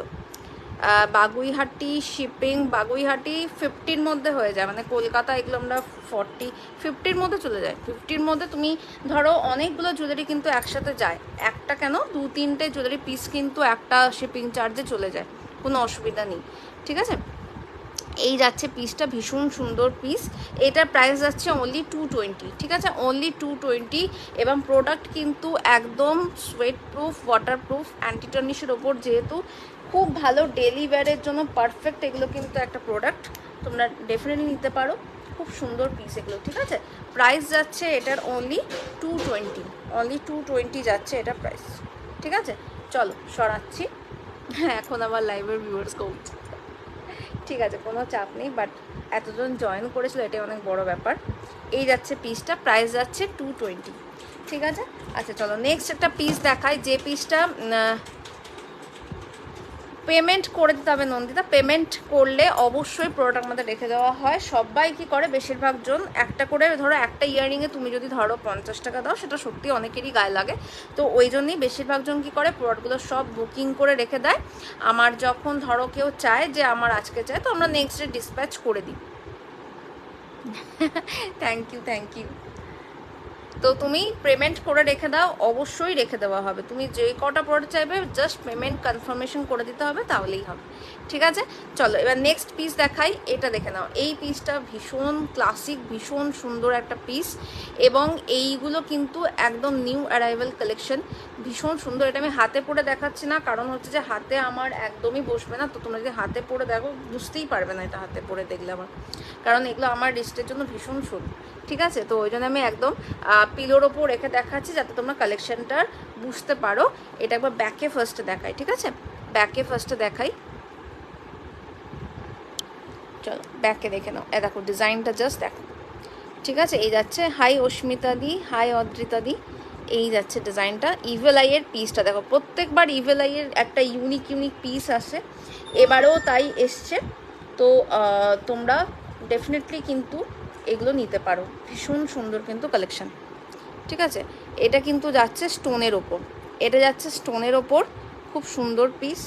বাগুইহাটি শিপিং, বাগুইহাটি 50-র মধ্যে হয়ে যায়, মানে কলকাতা এগুলো আমরা 50-50-র মধ্যে চলে যায়। 50-র মধ্যে তুমি ধরো অনেকগুলো জুয়েলারি কিন্তু একসাথে যায়, একটা কেন 2-3টে জুয়েলারি পিস কিন্তু একটা শিপিং চার্জে চলে যায়, কোনো অসুবিধা নেই, ঠিক আছে। এই যাচ্ছে পিসটা, ভীষণ সুন্দর পিস। এটার প্রাইস যাচ্ছে অনলি 220, ঠিক আছে, অনলি 220। এবং প্রোডাক্ট কিন্তু একদম sweat proof, water proof, anti টার্নিশের ওপর, যেহেতু খুব ভালো ডেলি ওয়্যারের জন্য পারফেক্ট এগুলো কিন্তু একটা প্রোডাক্ট, তোমরা ডেফিনেটলি নিতে পারো, খুব সুন্দর পিস এগুলো, ঠিক আছে। প্রাইস যাচ্ছে এটার অনলি 220, অনলি 220 যাচ্ছে এটার প্রাইস, ঠিক আছে। চলো সরাচ্ছি। হ্যাঁ এখন আমার লাইভের ভিউয়ার্স কমছে, ঠিক আছে, কোনো চাপ নেই, বাট এতজন জয়েন করেছিল এটাই অনেক বড় ব্যাপার। এই যাচ্ছে পিসটা, প্রাইস যাচ্ছে 220, ঠিক আছে। আচ্ছা চলো নেক্সট একটা পিস দেখাই, যে পিসটা পেমেন্ট করে দিতে হবে নন্দিতা, পেমেন্ট করলে অবশ্যই প্রোডাক্ট আমাদের রেখে দেওয়া হয়। সবাই কি করে, বেশিরভাগ জন একটা করে ধরো, একটা ইয়াররিংয়ে তুমি যদি ধরো 50 টাকা দাও, সেটা সত্যি অনেকেরই গায়ে লাগে, তো ওই জন্যই বেশিরভাগ জন কী করে, প্রোডাক্টগুলো সব বুকিং করে রেখে দেয়। আমার যখন ধরো কেউ চায় যে আমার আজকে চায়, তো আমরা নেক্সট ডে ডিসপ্যাচ করে দিই। Thank you, thank you. তো তুমি পেমেন্ট করে রেখে দাও, অবশ্যই রেখে দেওয়া হবে, তুমি যে কটা প্রোডাক্ট চাইবে জাস্ট পেমেন্ট কনফার্মেশন করে দিতে হবে, তাহলেই হবে, ঠিক আছে। চলো এবার নেক্সট পিস দেখাই, এটা দেখে নাও। এই পিসটা ভীষণ ক্লাসিক, ভীষণ সুন্দর একটা পিস, এবং এইগুলো কিন্তু একদম নিউ অ্যারাইভাল কালেকশন, ভীষণ সুন্দর। এটা আমি হাতে পরে দেখাচ্ছি না, কারণ হচ্ছে যে হাতে আমার একদমই বসবে না, তো তোমরা যদি হাতে পরে দেখো বুঝতেই পারবে না এটা হাতে পরে দেখলে আমার, কারণ এগুলো আমার রিস্টের জন্য ভীষণ সরু, ঠিক আছে। তো ওই জন্য আমি একদম পিলোর ওপর রেখে দেখাচ্ছি, যাতে তোমরা কালেকশনটার বুঝতে পারো। এটা একবার ব্যাকে ফার্স্টে দেখাই, ঠিক আছে, ব্যাকে ফার্স্টে দেখাই। চলো ব্যাকে দেখে নাও, এ দেখো ডিজাইনটা জাস্ট দেখো, ঠিক আছে। এই যাচ্ছে, হাই অস্মিতা দি, হাই অদ্রিতা দি, এই যাচ্ছে ডিজাইনটা। ইভেল আইয়ের পিসটা দেখো, প্রত্যেকবার ইভেল আইয়ের একটা ইউনিক পিস আসে, এবারেও তাই এসছে। তো তোমরা ডেফিনেটলি কিন্তু এগুলো নিতে পারো, ভীষণ সুন্দর কিন্তু কালেকশন, ঠিক আছে। এটা কিন্তু যাচ্ছে স্টোনের ওপর, এটা যাচ্ছে স্টোনের ওপর, খুব সুন্দর পিস।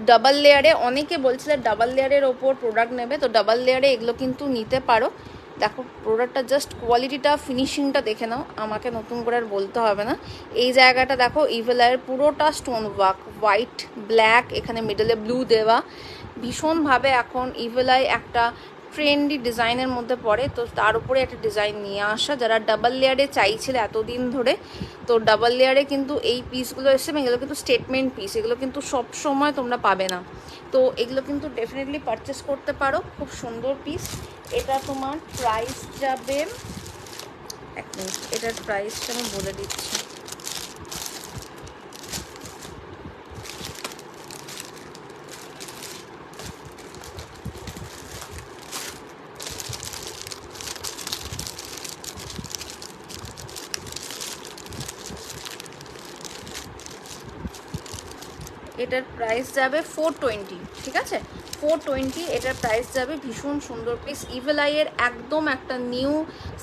ডাবল লেয়ারে, অনেকে বলছিলে ডাবল লেয়ারের ওপর প্রোডাক্ট নেবে, তো ডাবল লেয়ারে এগুলো কিন্তু নিতে পারো। দেখো প্রোডাক্টটা জাস্ট কোয়ালিটিটা, ফিনিশিংটা দেখে নাও, আমাকে নতুন করে আর বলতে হবে না। এই জায়গাটা দেখো ইভেলায়ের পুরোটা স্টোন ওয়ার্ক, হোয়াইট ব্ল্যাক, এখানে মিডলে ব্লু দেওয়া, ভীষণভাবে এখন ইভেলাই একটা ট্রেন্ডি ডিজাইনের মধ্যে পড়ে, তো তার উপরে একটা ডিজাইন নিয়ে আসা, যারা ডাবল লেয়ারে চাইছিলে এতদিন ধরে, তো ডাবল লেয়ারে কিন্তু এই পিসগুলো এসছে, এবং এগুলো কিন্তু স্টেটমেন্ট পিস, এগুলো কিন্তু সব সময় তোমরা পাবে না, তো এগুলো কিন্তু ডেফিনেটলি পারচেস করতে পারো, খুব সুন্দর পিস। এটা তোমার প্রাইস যাবে, এক মিনিট, এটার প্রাইসটা আমি বলে দিচ্ছি। এটার প্রাইস যাবে 420, ঠিক আছে, 420 এটার প্রাইস যাবে। ভীষণ সুন্দর পিস, ইভেলাইয়ের একদম একটা নিউ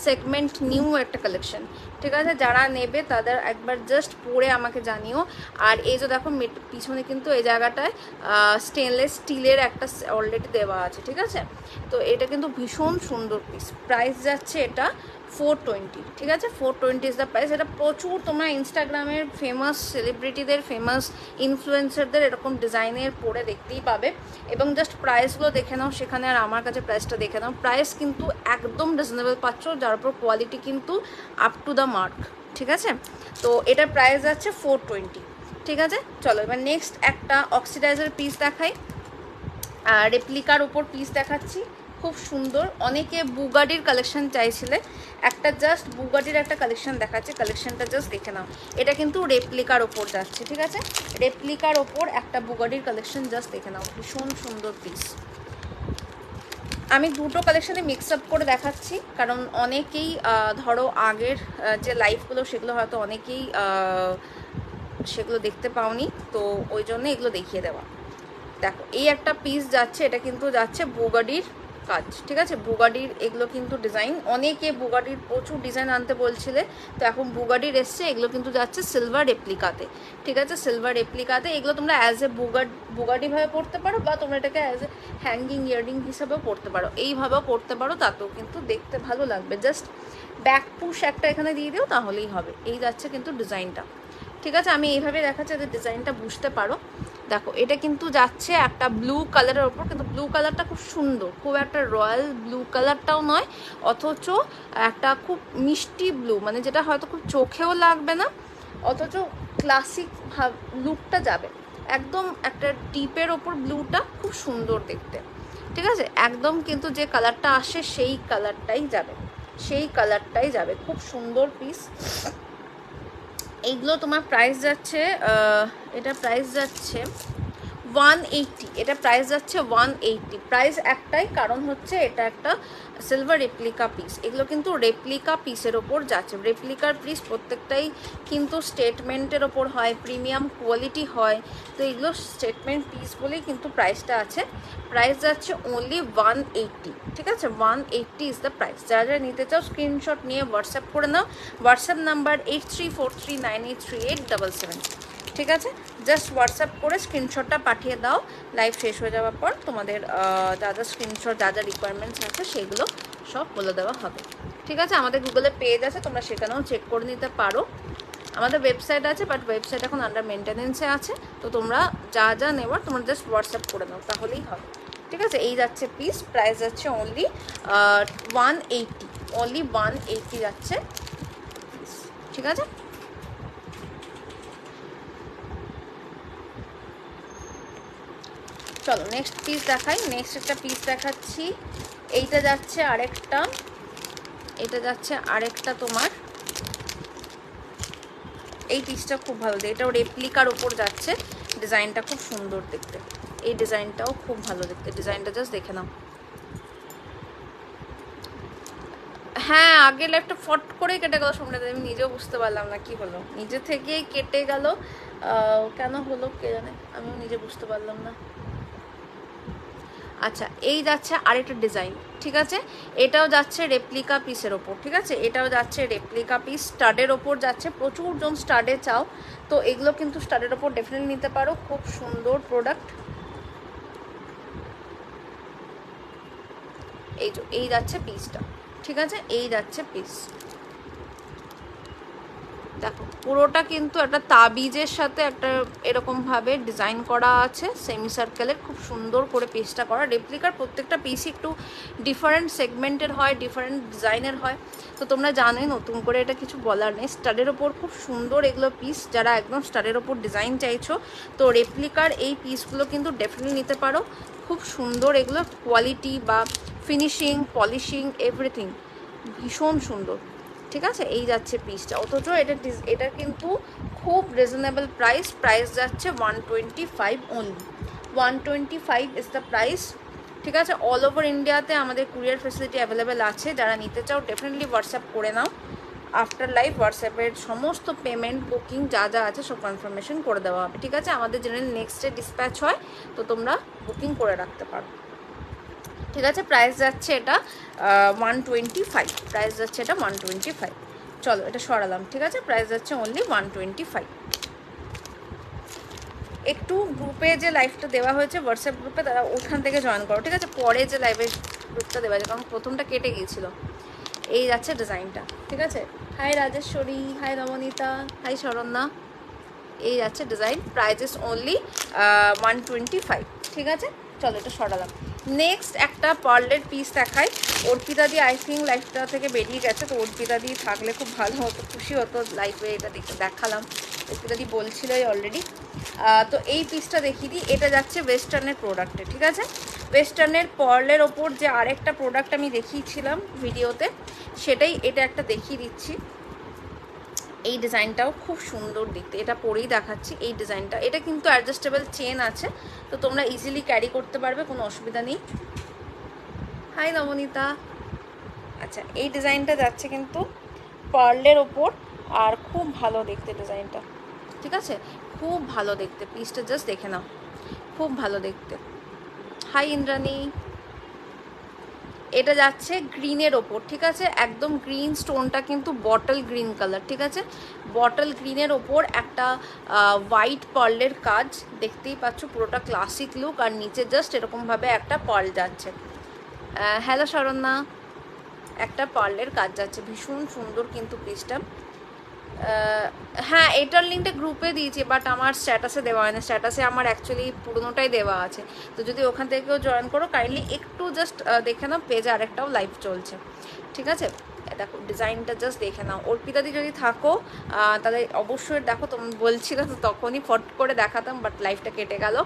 সেগমেন্ট, নিউ একটা কালেকশন, ঠিক আছে, যারা নেবে তাদের একবার জাস্ট পরে আমাকে জানিও। আর এই যে দেখো পিছনে কিন্তু এই জায়গাটায় স্টেনলেস স্টিলের একটা অলরেডি দেওয়া আছে, ঠিক আছে, তো এটা কিন্তু ভীষণ সুন্দর পিস। প্রাইস যাচ্ছে এটা 420, ঠিক আছে, 420 ইজ দ্য প্রাইস। এটা প্রচুর তোমরা ইনস্টাগ্রামের ফেমাস সেলিব্রিটিদের, ফেমাস ইনফ্লুয়েন্সারদের এরকম ডিজাইনের পরে দেখতেই পাবে। এবং জাস্ট প্রাইসগুলো দেখে নাও সেখানে, আর আমার কাছে প্রাইসটা দেখে নাও, প্রাইস কিন্তু একদম রিজনেবল পাচ্ছ, যার উপর কোয়ালিটি কিন্তু আপ টু দ্য মার্ক, ঠিক আছে, তো এটার প্রাইস যাচ্ছে 420, ঠিক আছে। চলো এবার নেক্সট একটা অক্সিডাইজার পিস দেখাই, রেপ্লিকার উপর পিস দেখাচ্ছি, খুব সুন্দর। অনেকে বুগাডির কালেকশন চাইছিলে, একটা জাস্ট বুগাডির একটা কালেকশন দেখাচ্ছে, কালেকশনটা জাস্ট দেখে নাও। এটা কিন্তু রেপ্লিকার ওপর যাচ্ছে, ঠিক আছে, রেপ্লিকার ওপর একটা বুগাডির কালেকশন জাস্ট দেখে নাও, ভীষণ সুন্দর পিস। আমি দুটো কালেকশানে মিক্স আপ করে দেখাচ্ছি, কারণ অনেকেই ধরো আগের যে লাইফগুলো সেগুলো হয়তো অনেকেই সেগুলো দেখতে পাওনি, তো ওই জন্য এগুলো দেখিয়ে দেওয়া। দেখো এই একটা পিস যাচ্ছে, এটা কিন্তু যাচ্ছে বুগাডির কাজ, ঠিক আছে, বুগাডির এগুলো কিন্তু ডিজাইন, অনেকে বুগাডির প্রচুর ডিজাইন আনতে বলছিলে, তো এখন বুগাডির এসছে, এগুলো কিন্তু যাচ্ছে সিলভার রেপ্লিকাতে, ঠিক আছে, সিলভার রেপ্লিকাতে। এগুলো তোমরা অ্যাজ এ বুগাডিভাবে পড়তে পারো, বা তোমরা এটাকে অ্যাজ এ হ্যাঙ্গিং ইয়াররিং হিসাবেও পড়তে পারো, এইভাবেও পড়তে পারো, তাতেও কিন্তু দেখতে ভালো লাগবে। জাস্ট ব্যাক পুশ একটা এখানে দিয়ে দিও তাহলেই হবে। এই যাচ্ছে কিন্তু ডিজাইনটা, ঠিক আছে, আমি এইভাবে দেখাচ্ছি যাতে ডিজাইনটা বুঝতে পারো। দেখো এটা কিন্তু যাচ্ছে একটা ব্লু কালারের ওপর, কিন্তু ব্লু কালারটা খুব সুন্দর, খুব একটা রয়্যাল ব্লু কালারটাও নয়, অথচ একটা খুব মিষ্টি ব্লু, মানে যেটা হয়তো খুব চোখেও লাগবে না, অথচ ক্লাসিক ভাব লুকটা যাবে, একদম একটা ডিপের ওপর ব্লুটা খুব সুন্দর দেখতে, ঠিক আছে, একদম কিন্তু যে কালারটা আসে সেই কালারটাই যাবে, সেই কালারটাই যাবে, খুব সুন্দর পিস। এইগুলো তোমার প্রাইস যাচ্ছে, এটা প্রাইস যাচ্ছে 180, এটা প্রাইস যাচ্ছে 180, প্রাইস একটাই, কারণ হচ্ছে এটা একটা সিলভার রেপ্লিকা পিস, এগুলো কিন্তু রেপ্লিকা পিসের ওপর যাচ্ছে। রেপ্লিকার পিস প্রত্যেকটাই কিন্তু স্টেটমেন্টের ওপর হয়, প্রিমিয়াম কোয়ালিটি হয়, তো এগুলো স্টেটমেন্ট পিস বলেই কিন্তু প্রাইসটা আছে। প্রাইস যাচ্ছে অনলি 180, ঠিক আছে, 180 ইজ দ্য প্রাইস। যারা যারা নিতে চাও স্ক্রিনশট নিয়ে হোয়াটসঅ্যাপ করে নাও, হোয়াটসঅ্যাপ নাম্বার 8343983877, ঠিক আছে, জাস্ট হোয়াটসঅ্যাপ করে স্ক্রিনশটটা পাঠিয়ে দাও, লাইভ শেষ হয়ে যাওয়ার পর তোমাদের যা যা স্ক্রিনশট, যা যা রিকোয়ারমেন্টস আছে সেগুলো সব বলে দেওয়া হবে, ঠিক আছে। আমাদের গুগলে পেজ আছে, তোমরা সেখানেও চেক করে নিতে পারো। আমাদের ওয়েবসাইট আছে, বাট ওয়েবসাইট এখন আন্ডার মেনটেনেন্সে আছে, তো তোমরা যা যা নেওয়ার তোমরা জাস্ট হোয়াটসঅ্যাপ করে নাও তাহলেই হবে, ঠিক আছে। এই যাচ্ছে পিস, প্রাইস যাচ্ছে অনলি 180, অনলি 180 যাচ্ছে পিস, ঠিক আছে। চলো নেক্সট পিস দেখাই, নেক্সট একটা পিস দেখাচ্ছি, এইটা যাচ্ছে আরেকটা, এটা যাচ্ছে আরেকটা তোমার, এই পিসটা খুব ভালো, এটাও রেপ্লিকার ওপর যাচ্ছে, ডিজাইনটা খুব সুন্দর দেখতে, এই ডিজাইনটাও খুব ভালো দেখতে, ডিজাইনটা জাস্ট দেখে নাও। হ্যাঁ আগের লাইফটা ফট করে কেটে গেল সামনে, আমি নিজেও বুঝতে পারলাম না কি হলো, নিজে থেকেই কেটে গেল, কেন হলো কে জানে, আমিও নিজে বুঝতে পারলাম না। আচ্ছা এই যাচ্ছে আরেকটা ডিজাইন, ঠিক আছে, এটাও যাচ্ছে রেপ্লিকা পিসের ওপর, ঠিক আছে, এটাও যাচ্ছে রেপ্লিকা পিস, স্টাডের ওপর যাচ্ছে, প্রচুর জন স্টাডে চাও, তো এগুলো কিন্তু স্টাডের ওপর ডেফিনেটলি নিতে পারো, খুব সুন্দর প্রোডাক্ট, এই যাচ্ছে পিসটা, ঠিক আছে, এই যাচ্ছে পিস। দেখো পুরোটা কিন্তু একটা তাবিজের সাথে একটা এরকমভাবে ডিজাইন করা আছে, সেমি সার্কেলের, খুব সুন্দর করে পিসটা করা। রেপ্লিকার প্রত্যেকটা পিসই একটু ডিফারেন্ট সেগমেন্টের হয়, ডিফারেন্ট ডিজাইনের হয়, তো তোমরা জানোই, নতুন করে এটা কিছু বলার নেই। স্টাডের ওপর খুব সুন্দর এগুলো পিস, যারা একদম স্টাডের ওপর ডিজাইন চাইছো তো রেপ্লিকার এই পিসগুলো কিন্তু ডেফিনেটলি নিতে পারো। খুব সুন্দর এগুলো, কোয়ালিটি বা ফিনিশিং, পলিশিং, এভরিথিং ভীষণ সুন্দর, ঠিক আছে। এই যাচ্ছে পিসটা, অথচ এটা কিন্তু খুব রিজনেবল প্রাইস যাচ্ছে 125 অনলি, 125 ইজ দ্য প্রাইস, ঠিক আছে। অল ওভার ইন্ডিয়াতে আমাদের কুরিয়ার ফেসিলিটি অ্যাভেলেবেল আছে, যারা নিতে চাও ডেফিনেটলি হোয়াটসঅ্যাপ করে নাও। আফটার লাইভ হোয়াটসঅ্যাপের সমস্ত পেমেন্ট, বুকিং যা যা আছে সব কনফার্মেশন করে দেওয়া হবে, ঠিক আছে। আমাদের জেনারেল নেক্সট ডে ডিসপ্যাচ হয়, তো তোমরা বুকিং করে রাখতে পারো, ঠিক আছে। প্রাইস যাচ্ছে এটা 125, প্রাইস যাচ্ছে এটা 125। চলো এটা সরালাম, ঠিক আছে। প্রাইস যাচ্ছে অনলি 125। একটু গ্রুপে যে লাইভটা দেওয়া হয়েছে হোয়াটসঅ্যাপ গ্রুপে, তারা ওখান থেকে জয়েন করো, ঠিক আছে। পরে যে লাইভের গ্রুপটা দেওয়া যায়, কারণ প্রথমটা কেটে গিয়েছিল। এই যাচ্ছে ডিজাইনটা, ঠিক আছে। Hi Rajeshwari, hi Ramanita, hi Saranya. এই যাচ্ছে ডিজাইন, প্রাইস ইজ অনলি 125, ঠিক আছে। চলো এটা সরালাম। নেক্সট একটা পার্লের পিস দেখাই। অর্পিতাদি আই থিঙ্ক লাইফটা থেকে বেরিয়ে গেছে, তো অর্পিতাদি থাকলে খুব ভালো হতো, খুশি হতো লাইফে এটা দেখে দেখালাম। অর্পিতাদি বলছিলই অলরেডি। তো এই পিসটা দেখিয়ে দিই, এটা যাচ্ছে ওয়েস্টার্নের প্রোডাক্টে, ঠিক আছে। ওয়েস্টার্নের পার্লের ওপর যে আরেকটা প্রোডাক্ট আমি দেখিয়েছিলাম ভিডিওতে, সেটাই এটা একটা দেখিয়ে দিচ্ছি। এই ডিজাইনটাও খুব সুন্দর দেখতে, এটা পরেই দেখাচ্ছি এই ডিজাইনটা। এটা কিন্তু অ্যাডজাস্টেবল চেন আছে, তো তোমরা ইজিলি ক্যারি করতে পারবে, কোনো অসুবিধা নেই। হাই নবনীতা। আচ্ছা, এই ডিজাইনটা যাচ্ছে কিন্তু পার্লের ওপর, আর খুব ভালো দেখতে ডিজাইনটা, ঠিক আছে, খুব ভালো দেখতে। পিসটা জাস্ট দেখে নাও, খুব ভালো দেখতে। হাই ইন্দ্রাণী। এটা যাচ্ছে গ্রিনের ওপর, ঠিক আছে, একদম গ্রিন, স্টোনটা কিন্তু বটল গ্রিন কালার, ঠিক আছে। বটল গ্রিনের ওপর একটা হোয়াইট পার্লের কাজ, দেখতেই পাচ্ছ পুরোটা ক্লাসিক লুক, আর নিচে জাস্ট এরকমভাবে একটা পার্ল যাচ্ছে। হ্যালো শরণ্যা, একটা পার্লের কাজ যাচ্ছে, ভীষণ সুন্দর কিন্তু পিসটা। হ্যাঁ, এটার লিঙ্কটা গ্রুপে দিয়েছি, বাট আমার স্ট্যাটাসে দেওয়া হয় না। স্ট্যাটাসে আমার অ্যাকচুয়ালি পুরোনোটাই দেওয়া আছে, তো যদি ওখান থেকেও জয়েন করো কাইন্ডলি একটু জাস্ট দেখে নাও, পেজে আরেকটাও লাইভ চলছে, ঠিক আছে। দেখো ডিজাইনটা জাস্ট দেখে নাও। অর্পিতাদি যদি থাকো তাহলে অবশ্যই দেখো, তুমি বলছিলে তো তখনই ফট করে দেখাতাম, বাট লাইভটা কেটে গেল।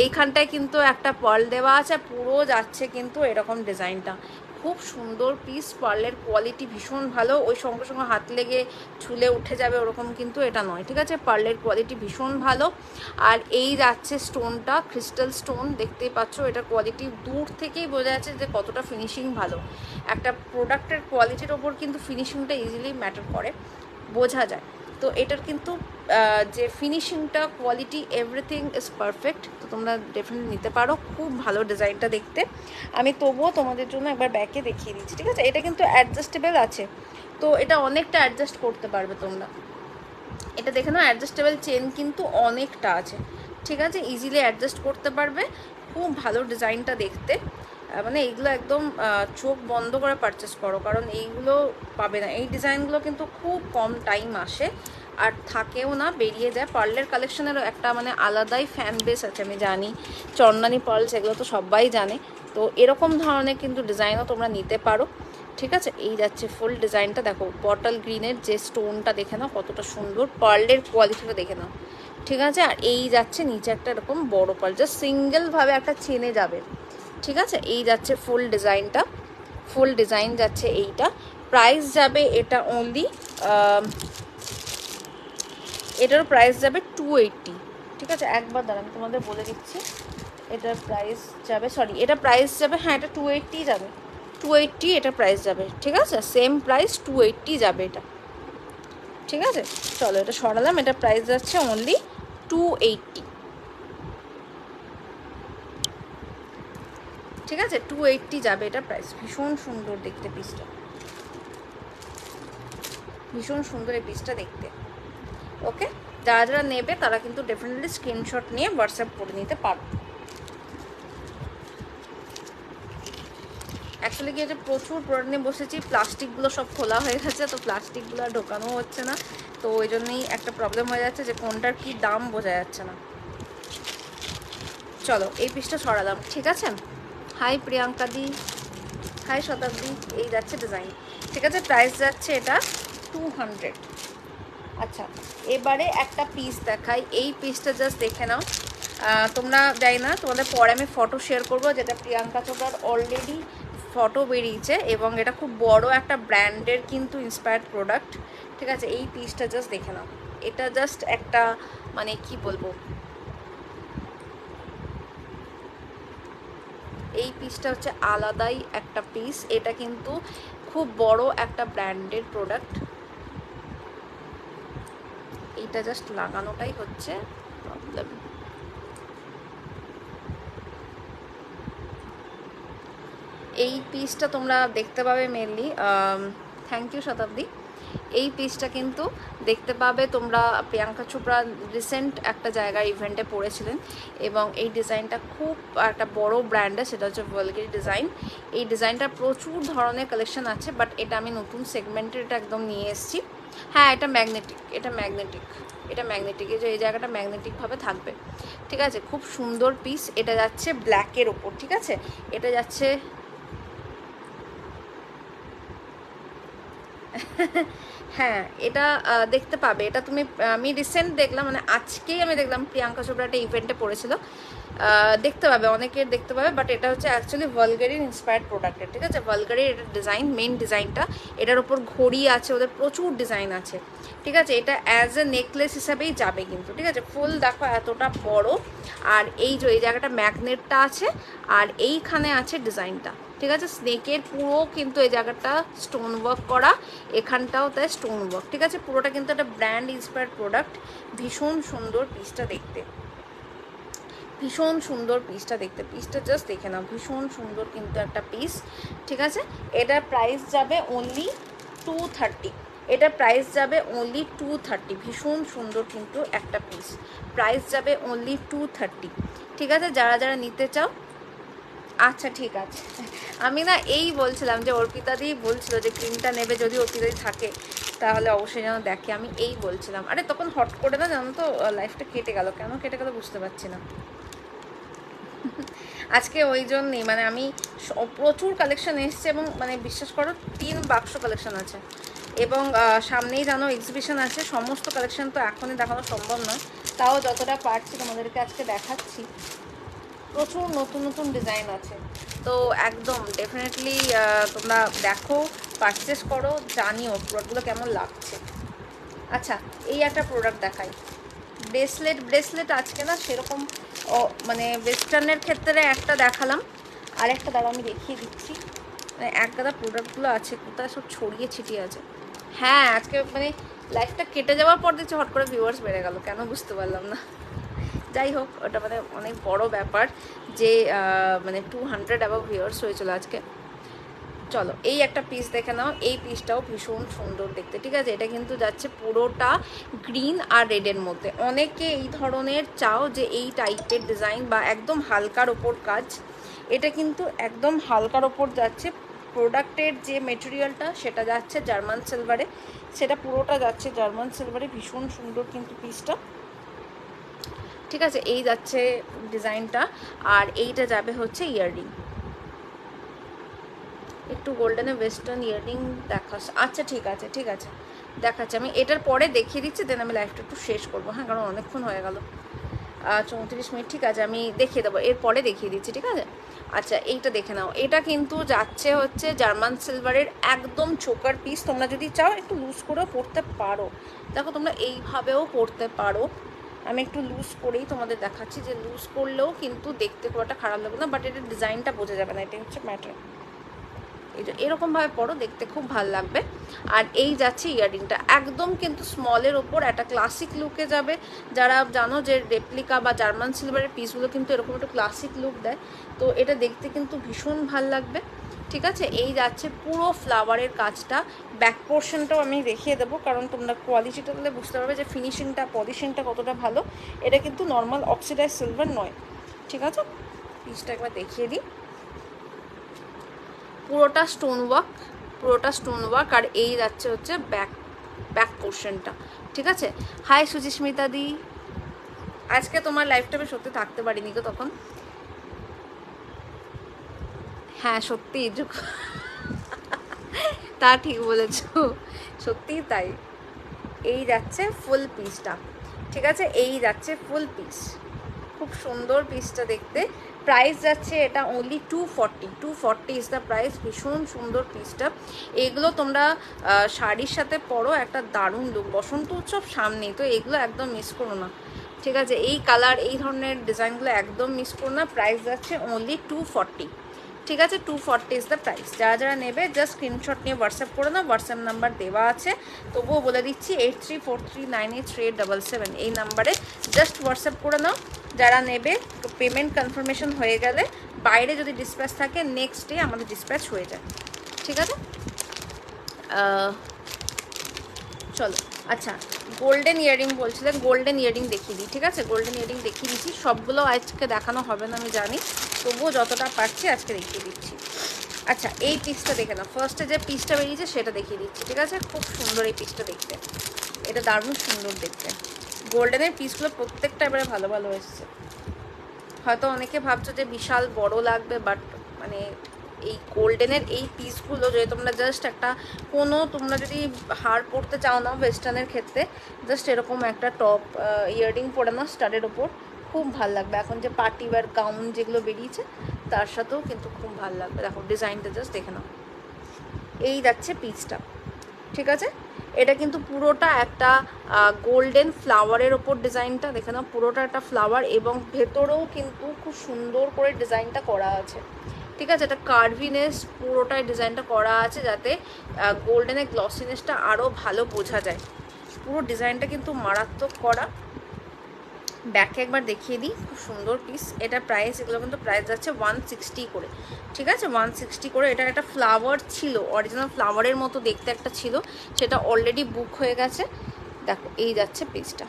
এইখানটায় কিন্তু একটা পার্ল দেওয়া আছে, পুরো যাচ্ছে কিন্তু এরকম ডিজাইনটা, খুব সুন্দর পিস। পার্লের কোয়ালিটি ভীষণ ভালো, ওই সঙ্গে সঙ্গে হাত লেগে ছুলে উঠে যাবে ওরকম কিন্তু এটা নয়, ঠিক আছে। পার্লের কোয়ালিটি ভীষণ ভালো। আর এই যাচ্ছে স্টোনটা, ক্রিস্টাল স্টোন, দেখতেই পাচ্ছ, এটার কোয়ালিটি দূর থেকেই বোঝা যাচ্ছে যে কতটা ফিনিশিং ভালো। একটা প্রোডাক্টের কোয়ালিটির ওপর কিন্তু ফিনিশিংটা ইজিলি ম্যাটার করে, বোঝা যায়। তো এটার কিন্তু যে ফিনিশিংটা, কোয়ালিটি, এভরিথিং ইজ পারফেক্ট, তো তোমরা ডেফিনেটলি নিতে পারো। খুব ভালো ডিজাইনটা দেখতে। আমি তবুও তোমাদের জন্য একবার ব্যাকে দেখিয়ে দিচ্ছি, ঠিক আছে। এটা কিন্তু অ্যাডজাস্টেবল আছে, তো এটা অনেকটা অ্যাডজাস্ট করতে পারবে তোমরা। এটা দেখে নাও, অ্যাডজাস্টেবল চেন কিন্তু অনেকটা আছে, ঠিক আছে, ইজিলি অ্যাডজাস্ট করতে পারবে। খুব ভালো ডিজাইনটা দেখতে, মানে এইগুলো একদম চোখ বন্ধ করে পারচেস করো, কারণ এইগুলো পাবে না। এই ডিজাইনগুলো কিন্তু খুব কম টাইম আসে, আর থাকেও না, বেরিয়ে যায়। পার্লের কালেকশনেরও একটা মানে আলাদাই ফ্যান বেস আছে, আমি জানি। চন্দনী পার্লস এগুলো তো সবাই জানে, তো এরকম ধরনের কিন্তু ডিজাইনও তোমরা নিতে পারো, ঠিক আছে। এই যাচ্ছে ফুল ডিজাইনটা, দেখো বটল গ্রিনের যে স্টোনটা দেখে নাও কতটা সুন্দর, পার্লের কোয়ালিটিটা দেখে নাও, ঠিক আছে। আর এই যাচ্ছে নিচে একটা এরকম বড় পার্ল, জাস্ট সিঙ্গেলভাবে একটা চেনে যাবে, ঠিক আছে। এই যাচ্ছে ফুল ডিজাইনটা, ফুল ডিজাইন যাচ্ছে এইটা। প্রাইস যাবে এটা অনলি, এটার প্রাইস যাবে 280, ঠিক আছে। একবার দাঁড়ান তোমাদের বলে দিচ্ছি, এটার প্রাইস যাবে, সরি এটা প্রাইস যাবে, হ্যাঁ এটা 280 যাবে, 280 এটা প্রাইস যাবে, ঠিক আছে। সেম প্রাইস 280 যাবে এটা, ঠিক আছে। চলো এটা সরালাম, এটা প্রাইস যাচ্ছে অনলি 280, ঠিক আছে। 280 যাবে এটা প্রাইস। ভীষণ সুন্দর দেখতে পিসটা, ভীষণ সুন্দর এই পিসটা দেখতে। ওকে, যারা যারা নেবে তারা কিন্তু ডেফিনেটলি স্ক্রিনশট নিয়ে হোয়াটসঅ্যাপ করে নিতে পারো। অ্যাকচুয়ালি কি যে প্রচুর প্রোডাক্ট নিয়ে বসেছি, প্লাস্টিকগুলো সব খোলা হয়ে গেছে, তো প্লাস্টিকগুলো আর ঢোকানো হচ্ছে না, তো ওই জন্যই একটা প্রবলেম হয়ে যাচ্ছে যে কোনটার কি দাম বোঝা যাচ্ছে না। চলো এই পিসটা সরালাম, ঠিক আছে। হাই প্রিয়াঙ্কা দি, হাই শতাব্দী। এই যাচ্ছে ডিজাইন, ঠিক আছে। প্রাইস যাচ্ছে এটা 200। আচ্ছা, এবারে একটা পিস দেখাই। এই পিসটা জাস্ট দেখে নাও তোমরা। যাই না, তোমাদের পরে আমি ফটো শেয়ার করবো, যেটা প্রিয়াঙ্কা চোপড়ার অলরেডি ফটো বেরিয়েছে, এবং এটা খুব বড় একটা ব্র্যান্ডের কিন্তু ইন্সপায়ার্ড প্রোডাক্ট, ঠিক আছে। এই পিসটা জাস্ট দেখে নাও, এটা জাস্ট একটা মানে কি বলবো, এই পিসটা হচ্ছে আলাদাই একটা পিস। এটা কিন্তু খুব বড় একটা ব্র্যান্ডের প্রোডাক্ট। এইটা জাস্ট লাগানোটাই হচ্ছে প্রবলেম। এই পিসটা তোমরা দেখতে পাবে মেনলি, থ্যাংক ইউ শতাব্দী। এই পিসটা কিন্তু দেখতে পাবে তোমরা, প্রিয়াঙ্কা চোপড়া রিসেন্ট একটা জায়গার ইভেন্টে পড়েছিলেন, এবং এই ডিজাইনটা খুব একটা বড় ব্র্যান্ডে, সেটা হচ্ছে ভালগিরি ডিজাইন। এই ডিজাইনটার প্রচুর ধরনের কালেকশন আছে, বাট এটা আমি নতুন সেগমেন্টের এটা একদম নিয়ে এসেছি। হ্যাঁ, এটা ম্যাগনেটিক, এটা ম্যাগনেটিক, এটা ম্যাগনেটিক, এই যে এই জায়গাটা ম্যাগনেটিকভাবে থাকবে, ঠিক আছে। খুব সুন্দর পিস। এটা যাচ্ছে ব্ল্যাকের ওপর, ঠিক আছে। এটা যাচ্ছে হ্যাঁ, এটা দেখতে পাবে। এটা তুমি, আমি রিসেন্ট দেখলাম, মানে আজকেই আমি দেখলাম প্রিয়াঙ্কা চোপড়া একটা ইভেন্টে পড়েছিল, দেখতে পাবে, অনেকের দেখতে পাবে। বাট এটা হচ্ছে অ্যাকচুয়ালি ভালগারির ইন্সপায়ার্ড প্রোডাক্টের, ঠিক আছে। ভালগারির এটা ডিজাইন, মেন ডিজাইনটা, এটার ওপর ঘড়ি আছে, ওদের প্রচুর ডিজাইন আছে, ঠিক আছে। এটা অ্যাজ এ নেকলেস হিসাবেই যাবে কিন্তু, ঠিক আছে। ফুল দেখো এতটা বড়, আর এই যে এই জায়গাটা ম্যাগনেটটা আছে, আর এইখানে আছে ডিজাইনটা, ঠিক আছে। স্নেকের পুরো কিন্তু এই জায়গাটা স্টোন ওয়ার্ক করা, এখানটাও তাই স্টোন ওয়ার্ক, ঠিক আছে। পুরোটা কিন্তু একটা ব্র্যান্ড ইন্সপায়ার্ড প্রোডাক্ট। ভীষণ সুন্দর পিসটা দেখতে, ভীষণ সুন্দর পিসটা দেখতে। পিসটা জাস্ট দেখে নাও, ভীষণ সুন্দর কিন্তু একটা পিস, ঠিক আছে। এটার প্রাইস যাবে অনলি 230। এটার প্রাইস যাবে অনলি 230। ভীষণ সুন্দর কিন্তু একটা পিস, প্রাইস যাবে অনলি 230, ঠিক আছে। যারা যারা নিতে চাও, আচ্ছা ঠিক আছে। আমি না এই বলছিলাম যে অর্পিতাদি বলছিল যে ক্রিমটা নেবে, যদি অর্পিতাদি থাকে তাহলে অবশ্যই যেন দেখে, আমি এই বলছিলাম। আরে তখন হট করে না, জানো তো লাইফটা কেটে গেল, কেন কেটে গেল বুঝতে পারছি না। আজকে ওই জন্যই মানে আমি প্রচুর কালেকশন এসছে, এবং মানে বিশ্বাস করো 3 বাক্স কালেকশন আছে, এবং সামনেই জানো এক্সিবিশন আছে। সমস্ত কালেকশন তো এখনই দেখানো সম্ভব নয়, তাও যতটা পারছি তোমাদেরকে আজকে দেখাচ্ছি। প্রচুর নতুন নতুন ডিজাইন আছে, তো একদম ডেফিনেটলি তোমরা দেখো, পারচেস করো, জানিও প্রোডাক্টগুলো কেমন লাগছে। আচ্ছা, এই একটা প্রোডাক্ট দেখাই, ব্রেসলেট। ব্রেসলেট আজকে না সেরকম মানে ওয়েস্টার্নের ক্ষেত্রে একটা দেখালাম, আর একটা দ্বারা আমি দেখিয়ে দিচ্ছি। মানে এক গাদা প্রোডাক্টগুলো আছে, কোথায় সব ছড়িয়ে ছিটিয়ে আছে। হ্যাঁ, আজকে মানে লাইফটা কেটে যাওয়ার পর দেখছি হট করে ভিউয়ার্স বেড়ে গেল, কেন বুঝতে পারলাম না। যাই হোক, ওটা মানে অনেক বড় ব্যাপার যে মানে 200 অ্যাবাভ ভিউয়ার্স হয়েছিল আজকে। চলো এই একটা পিস দেখে নাও, এই পিসটাও ভীষণ সুন্দর দেখতে, ঠিক আছে। এটা কিন্তু যাচ্ছে পুরোটা গ্রিন আর রেডের মধ্যে। অনেকে এই ধরনের চাও যে এই টাইপের ডিজাইন বা একদম হালকার ওপর কাজ, এটা কিন্তু একদম হালকার ওপর যাচ্ছে। প্রোডাক্টের যে মেটেরিয়ালটা সেটা যাচ্ছে জার্মান সিলভারে, সেটা পুরোটা যাচ্ছে জার্মান সিলভারে। ভীষণ সুন্দর কিন্তু পিসটা, ঠিক আছে। এই যাচ্ছে ডিজাইনটা, আর এইটা যাবে হচ্ছে ইয়াররিং, একটু গোল্ডেনে ওয়েস্টার্ন ইয়াররিং দেখাস। আচ্ছা ঠিক আছে, ঠিক আছে, দেখাচ্ছি। আমি এটার পরে দেখিয়ে দিচ্ছি, দেন আমি লাইফটা একটু শেষ করবো, হ্যাঁ, কারণ অনেকক্ষণ হয়ে গেল, 34 মিনিট, ঠিক আছে। আমি দেখিয়ে দেবো, এরপরে দেখিয়ে দিচ্ছি, ঠিক আছে। আচ্ছা, এইটা দেখে নাও, এটা কিন্তু যাচ্ছে হচ্ছে জার্মান সিলভারের একদম চোকার পিস। তোমরা যদি চাও একটু লুজ করেও পরতে পারো, দেখো তোমরা এইভাবেও পরতে পারো। আমি একটু লুজ করেই তোমাদের দেখাচ্ছি, যে লুজ করলেও কিন্তু দেখতে খুব একটা খারাপ লাগবে না, বাট এটার ডিজাইনটা বোঝা যাবে না, এটা হচ্ছে ম্যাটার। এই যে এরকমভাবে পরো, দেখতে খুব ভালো লাগবে। আর এই যাচ্ছে ইয়াররিংটা, একদম কিন্তু স্মলের ওপর একটা ক্লাসিক লুকে যাবে। যারা জানো যে রেপ্লিকা বা জার্মান সিলভারের পিসগুলো কিন্তু এরকম একটু ক্লাসিক লুক দেয়, তো এটা দেখতে কিন্তু ভীষণ ভাল লাগবে, ঠিক আছে। এই যাচ্ছে পুরো ফ্লাওয়ারের কাজটা। ব্যাক পোর্শনটাও আমি দেখিয়ে দেবো, কারণ তোমরা কোয়ালিটিটা তাহলে বুঝতে পারবে যে ফিনিশিংটা, পলিশিংটা কতটা ভালো। এটা কিন্তু নর্মাল অক্সিডাইজ সিলভার নয়, ঠিক আছে। পিসটা একবার দেখিয়ে দিই। পুরোটা স্টোন ওয়ার্ক, পুরোটা স্টোন ওয়ার্ক। আর এই যাচ্ছে হচ্ছে ব্যাক পোর্শনটা, ঠিক আছে। হাই সুচিস্মিতা দি, আজকে তোমার লাইফটা আমি সত্যি থাকতে পারিনি গো তখন। হ্যাঁ সত্যি তা ঠিক বলেছ, সত্যিই তাই। এই যাচ্ছে ফুল পিসটা, ঠিক আছে, এই যাচ্ছে ফুল পিস, খুব সুন্দর পিসটা দেখতে। প্রাইস যাচ্ছে এটা অনলি 240 ইজ দ্য প্রাইস। ভীষণ সুন্দর পিসটা। এগুলো তোমরা শাড়ির সাথে পরো, একটা দারুণ লুক। বসন্ত উৎসব সামনেই তো, এগুলো একদম মিস করো না, ঠিক আছে। এই কালার, এই ধরনের ডিজাইনগুলো একদম মিস করো না। প্রাইস যাচ্ছে অনলি 240, ঠিক আছে। 240 ইজ দ্য প্রাইস। যারা যারা নেবে জাস্ট স্ক্রিনশট নিয়ে হোয়াটসঅ্যাপ করে নাও, হোয়াটসঅ্যাপ নাম্বার দেওয়া আছে, তবুও বলে দিচ্ছি 8343983877 এই নাম্বারে জাস্ট হোয়াটসঅ্যাপ করে নাও যারা নেবে। পেমেন্ট কনফার্মেশন হয়ে গেলে বাইরে যদি ডিসপ্যাচ থাকে নেক্সট ডে আমাদের ডিসপ্যাচ হয়ে যায়, ঠিক আছে। চলো আচ্ছা, গোল্ডেন ইয়ারিং বলছিলেন, গোল্ডেন ইয়ারিং দেখিয়ে দিই, ঠিক আছে। গোল্ডেন ইয়ারিং দেখিয়ে দিচ্ছি, সবগুলো আজকে দেখানো হবে না আমি জানি, তবুও যতটা পারছি আজকে দেখিয়ে দিচ্ছি। আচ্ছা এই পিসটা দেখে নাও, ফার্স্টে যে পিসটা বেরিয়েছে সেটা দেখিয়ে দিচ্ছি, ঠিক আছে। খুব সুন্দর এই পিসটা দেখতে, এটা দারুণ সুন্দর দেখতে। গোল্ডেনের পিসগুলো প্রত্যেকটা এবারে ভালো ভালো এসছে। হয়তো অনেকে ভাবছো যে বিশাল বড় লাগবে, বাট মানে এই গোল্ডেনের এই পিসগুলো যদি তোমরা জাস্ট একটা কোনো, তোমরা যদি হার পরতে চাও না ওয়েস্টার্নের ক্ষেত্রে, জাস্ট এরকম একটা টপ ইয়াররিং পরে নাও স্টাডের ওপর, খুব ভাল লাগবে। এখন যে পার্টি ওয়্যার গাউন যেগুলো বেরিয়েছে তার সাথেও কিন্তু খুব ভাল লাগবে। দেখো ডিজাইনটা জাস্ট দেখে নাও, এই যাচ্ছে পিসটা, ঠিক আছে। এটা কিন্তু পুরোটা একটা গোল্ডেন ফ্লাওয়ারের ওপর ডিজাইনটা দেখে নাও, পুরোটা একটা ফ্লাওয়ার, এবং ভেতরেও কিন্তু খুব সুন্দর করে ডিজাইনটা করা আছে, ঠিক আছে। এটা কার্ভিনেস পুরোটাই ডিজাইনটা করা আছে, যাতে গোল্ডেনের গ্লসিনেসটা আরও ভালো বোঝা যায়। পুরো ডিজাইনটা কিন্তু মারাত্মক করা। ব্যাকে একবার দেখিয়ে দিই, খুব সুন্দর পিস। এটা প্রাইস, এগুলো কিন্তু প্রাইস যাচ্ছে 160 করে, ঠিক আছে, 160 করে। এটা একটা ফ্লাওয়ার ছিল, অরিজিনাল ফ্লাওয়ারের মতো দেখতে একটা ছিল, সেটা অলরেডি বুক হয়ে গেছে। দেখো এই যাচ্ছে পিসটা,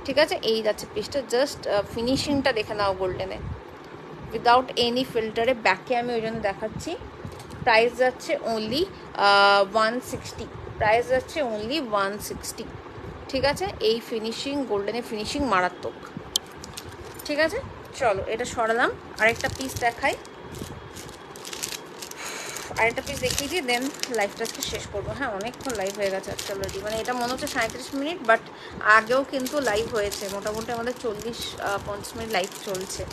ঠিক আছে, এই যাচ্ছে পিসটা। জাস্ট ফিনিশিংটা দেখে নাও গোল্ডেনে, উইদাউট এনি ফিল্টারে। ব্যাকে আমি ওই জন্য দেখাচ্ছি। প্রাইস যাচ্ছে অনলি 160, প্রাইস যাচ্ছে অনলি 160, ঠিক আছে। এই ফিনিশিং, গোল্ডেনের ফিনিশিং মারাত্মক, ঠিক আছে। চলো এটা সরালাম, আরেকটা পিস দেখাই, আরেকটা পিস দেখিয়ে দিই, দেন লাইভটা আজকে শেষ করবো। হ্যাঁ অনেকক্ষণ লাইভ হয়ে গেছে আজকে অলরেডি, মানে এটা মনে হচ্ছে 37 মিনিট, বাট আগেও কিন্তু লাইভ হয়েছে, মোটামুটি আমাদের 40-50 মিনিট লাইভ চলছে।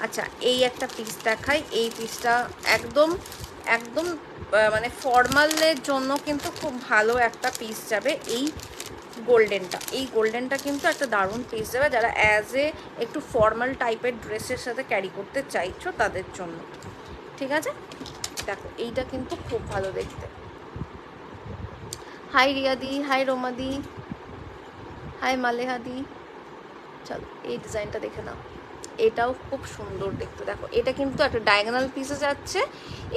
আচ্ছা এই একটা পিস দেখাই, এই পিসটা একদম একদম মানে ফর্মালের জন্য কিন্তু খুব ভালো একটা পিস যাবে। এই গোল্ডেনটা, এই গোল্ডেনটা কিন্তু একটা দারুণ পিস যাবে যারা অ্যাজ এ একটু ফর্মাল টাইপের ড্রেসের সাথে ক্যারি করতে চাইছো তাদের জন্য, ঠিক আছে। দেখো এইটা কিন্তু খুব ভালো দেখতে। হাই রিয়াদি, হাই রোমাদি, হাই মালেহাদি। চলো এই ডিজাইনটা দেখে নাও, এটাও খুব সুন্দর দেখতে। দেখো এটা কিন্তু একটা ডায়াগোনাল পিসে যাচ্ছে,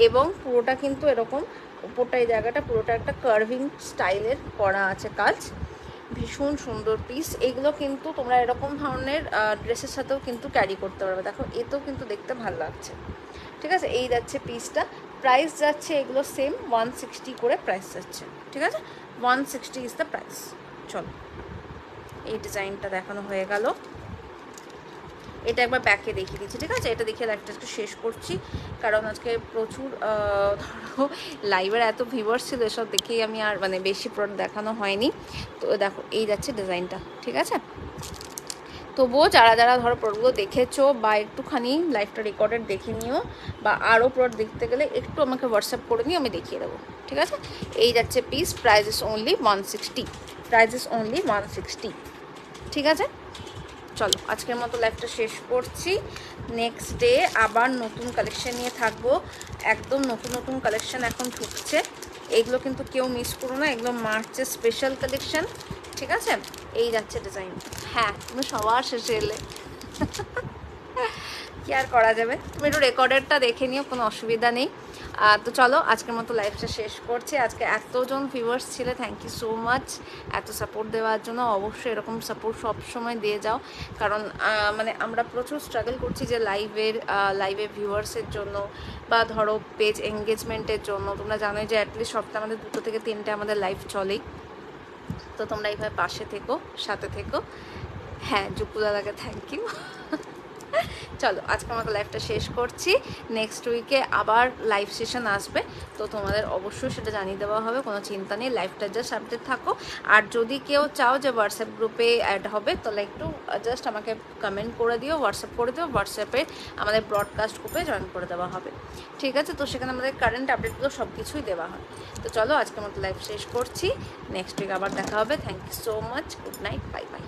এবং পুরোটা কিন্তু এরকম উপরটা এই জায়গাটা পুরোটা একটা কার্ভিং স্টাইলের করা আছে কাজ। ভীষণ সুন্দর পিস। এগুলো কিন্তু তোমরা এরকম ধরনের ড্রেসের সাথেও কিন্তু ক্যারি করতে পারবে। দেখো এতেও কিন্তু দেখতে ভালো লাগছে, ঠিক আছে। এই যাচ্ছে পিসটা, প্রাইস যাচ্ছে এগুলো সেম 160 করে প্রাইস যাচ্ছে, ঠিক আছে। 160 ইজ দ্য প্রাইস। চলো এই ডিজাইনটা দেখানো হয়ে গেল, এটা একবার ব্যাকে দেখিয়ে দিচ্ছি, ঠিক আছে। এটা দেখিয়ে লাইভটা একটু শেষ করছি, কারণ আজকে প্রচুর ধরো লাইভের এত ভিউয়ার্স ছিল, এসব দেখেই আমি আর মানে বেশি প্রোডাক্ট দেখানো হয়নি। তো দেখো এই যাচ্ছে ডিজাইনটা, ঠিক আছে। তবুও যারা যারা ধরো প্রোডাক্টগুলো দেখেছো বা একটুখানি লাইভটা রেকর্ডেড দেখে নিও, বা আরও প্রোডাক্ট দেখতে গেলে একটু আমাকে হোয়াটসঅ্যাপ করে নিও, আমি দেখিয়ে দেবো, ঠিক আছে। এই যাচ্ছে piece, price is only 160, price is only 160, ঠিক আছে। চলো আজকের মতো লাইভটা শেষ করছি। নেক্সট ডে আবার নতুন কালেকশন নিয়ে থাকবো, একদম নতুন নতুন কালেকশন এখন ঢুকছে, এগুলো কিন্তু কেউ মিস করো না, এগুলো মার্চের স্পেশাল কালেকশন, ঠিক আছে। এই যাচ্ছে ডিজাইন। হ্যাঁ তুমি সবার শেষে এলে কি আর করা যাবে, তুমি একটু রেকর্ডেরটা দেখে নিও, কোনো অসুবিধা নেই। তো চলো আজকের মতো লাইভটা শেষ করছি। আজকে এতজন ভিউয়ার্স ছিলে, থ্যাংক ইউ সো মাচ এত সাপোর্ট দেওয়ার জন্য। অবশ্যই এরকম সাপোর্ট সবসময় দিয়ে যাও, কারণ মানে আমরা প্রচুর স্ট্রাগল করছি যে লাইভে ভিউয়ার্সের জন্য বা ধরো পেজ এঙ্গেজমেন্টের জন্য। তোমরা জানোই যে অ্যাটলিস্ট সপ্তাহে আমাদের 2 থেকে 3টে আমাদের লাইভ চলেই। তো তোমরা এইভাবে পাশে থেকো, সাথে থেকো। হ্যাঁ, জুকুদাদাকে থ্যাংক ইউ। চলো আজকে আমাকে লাইভটা শেষ করছি। নেক্সট উইকে আবার লাইভ সেশন আসবে, তো তোমাদের অবশ্যই সেটা জানিয়ে দেওয়া হবে, কোনো চিন্তা নেই। লাইভটা জাস্ট আপডেট থাকো। আর যদি কেউ চাও যে হোয়াটসঅ্যাপ গ্রুপে অ্যাড হবে, তাহলে একটু জাস্ট আমাকে কমেন্ট করে দিও, হোয়াটসঅ্যাপ করে দিও। হোয়াটসঅ্যাপে আমাদের ব্রডকাস্ট গ্রুপে জয়েন করে দেওয়া হবে, ঠিক আছে? তো সেখানে আমাদের কারেন্ট আপডেটগুলো সব কিছুই দেওয়া হয়। তো চলো আজকের মতো লাইভ শেষ করছি। নেক্সট উইক আবার দেখা হবে। Thank you so much, good night, bye by.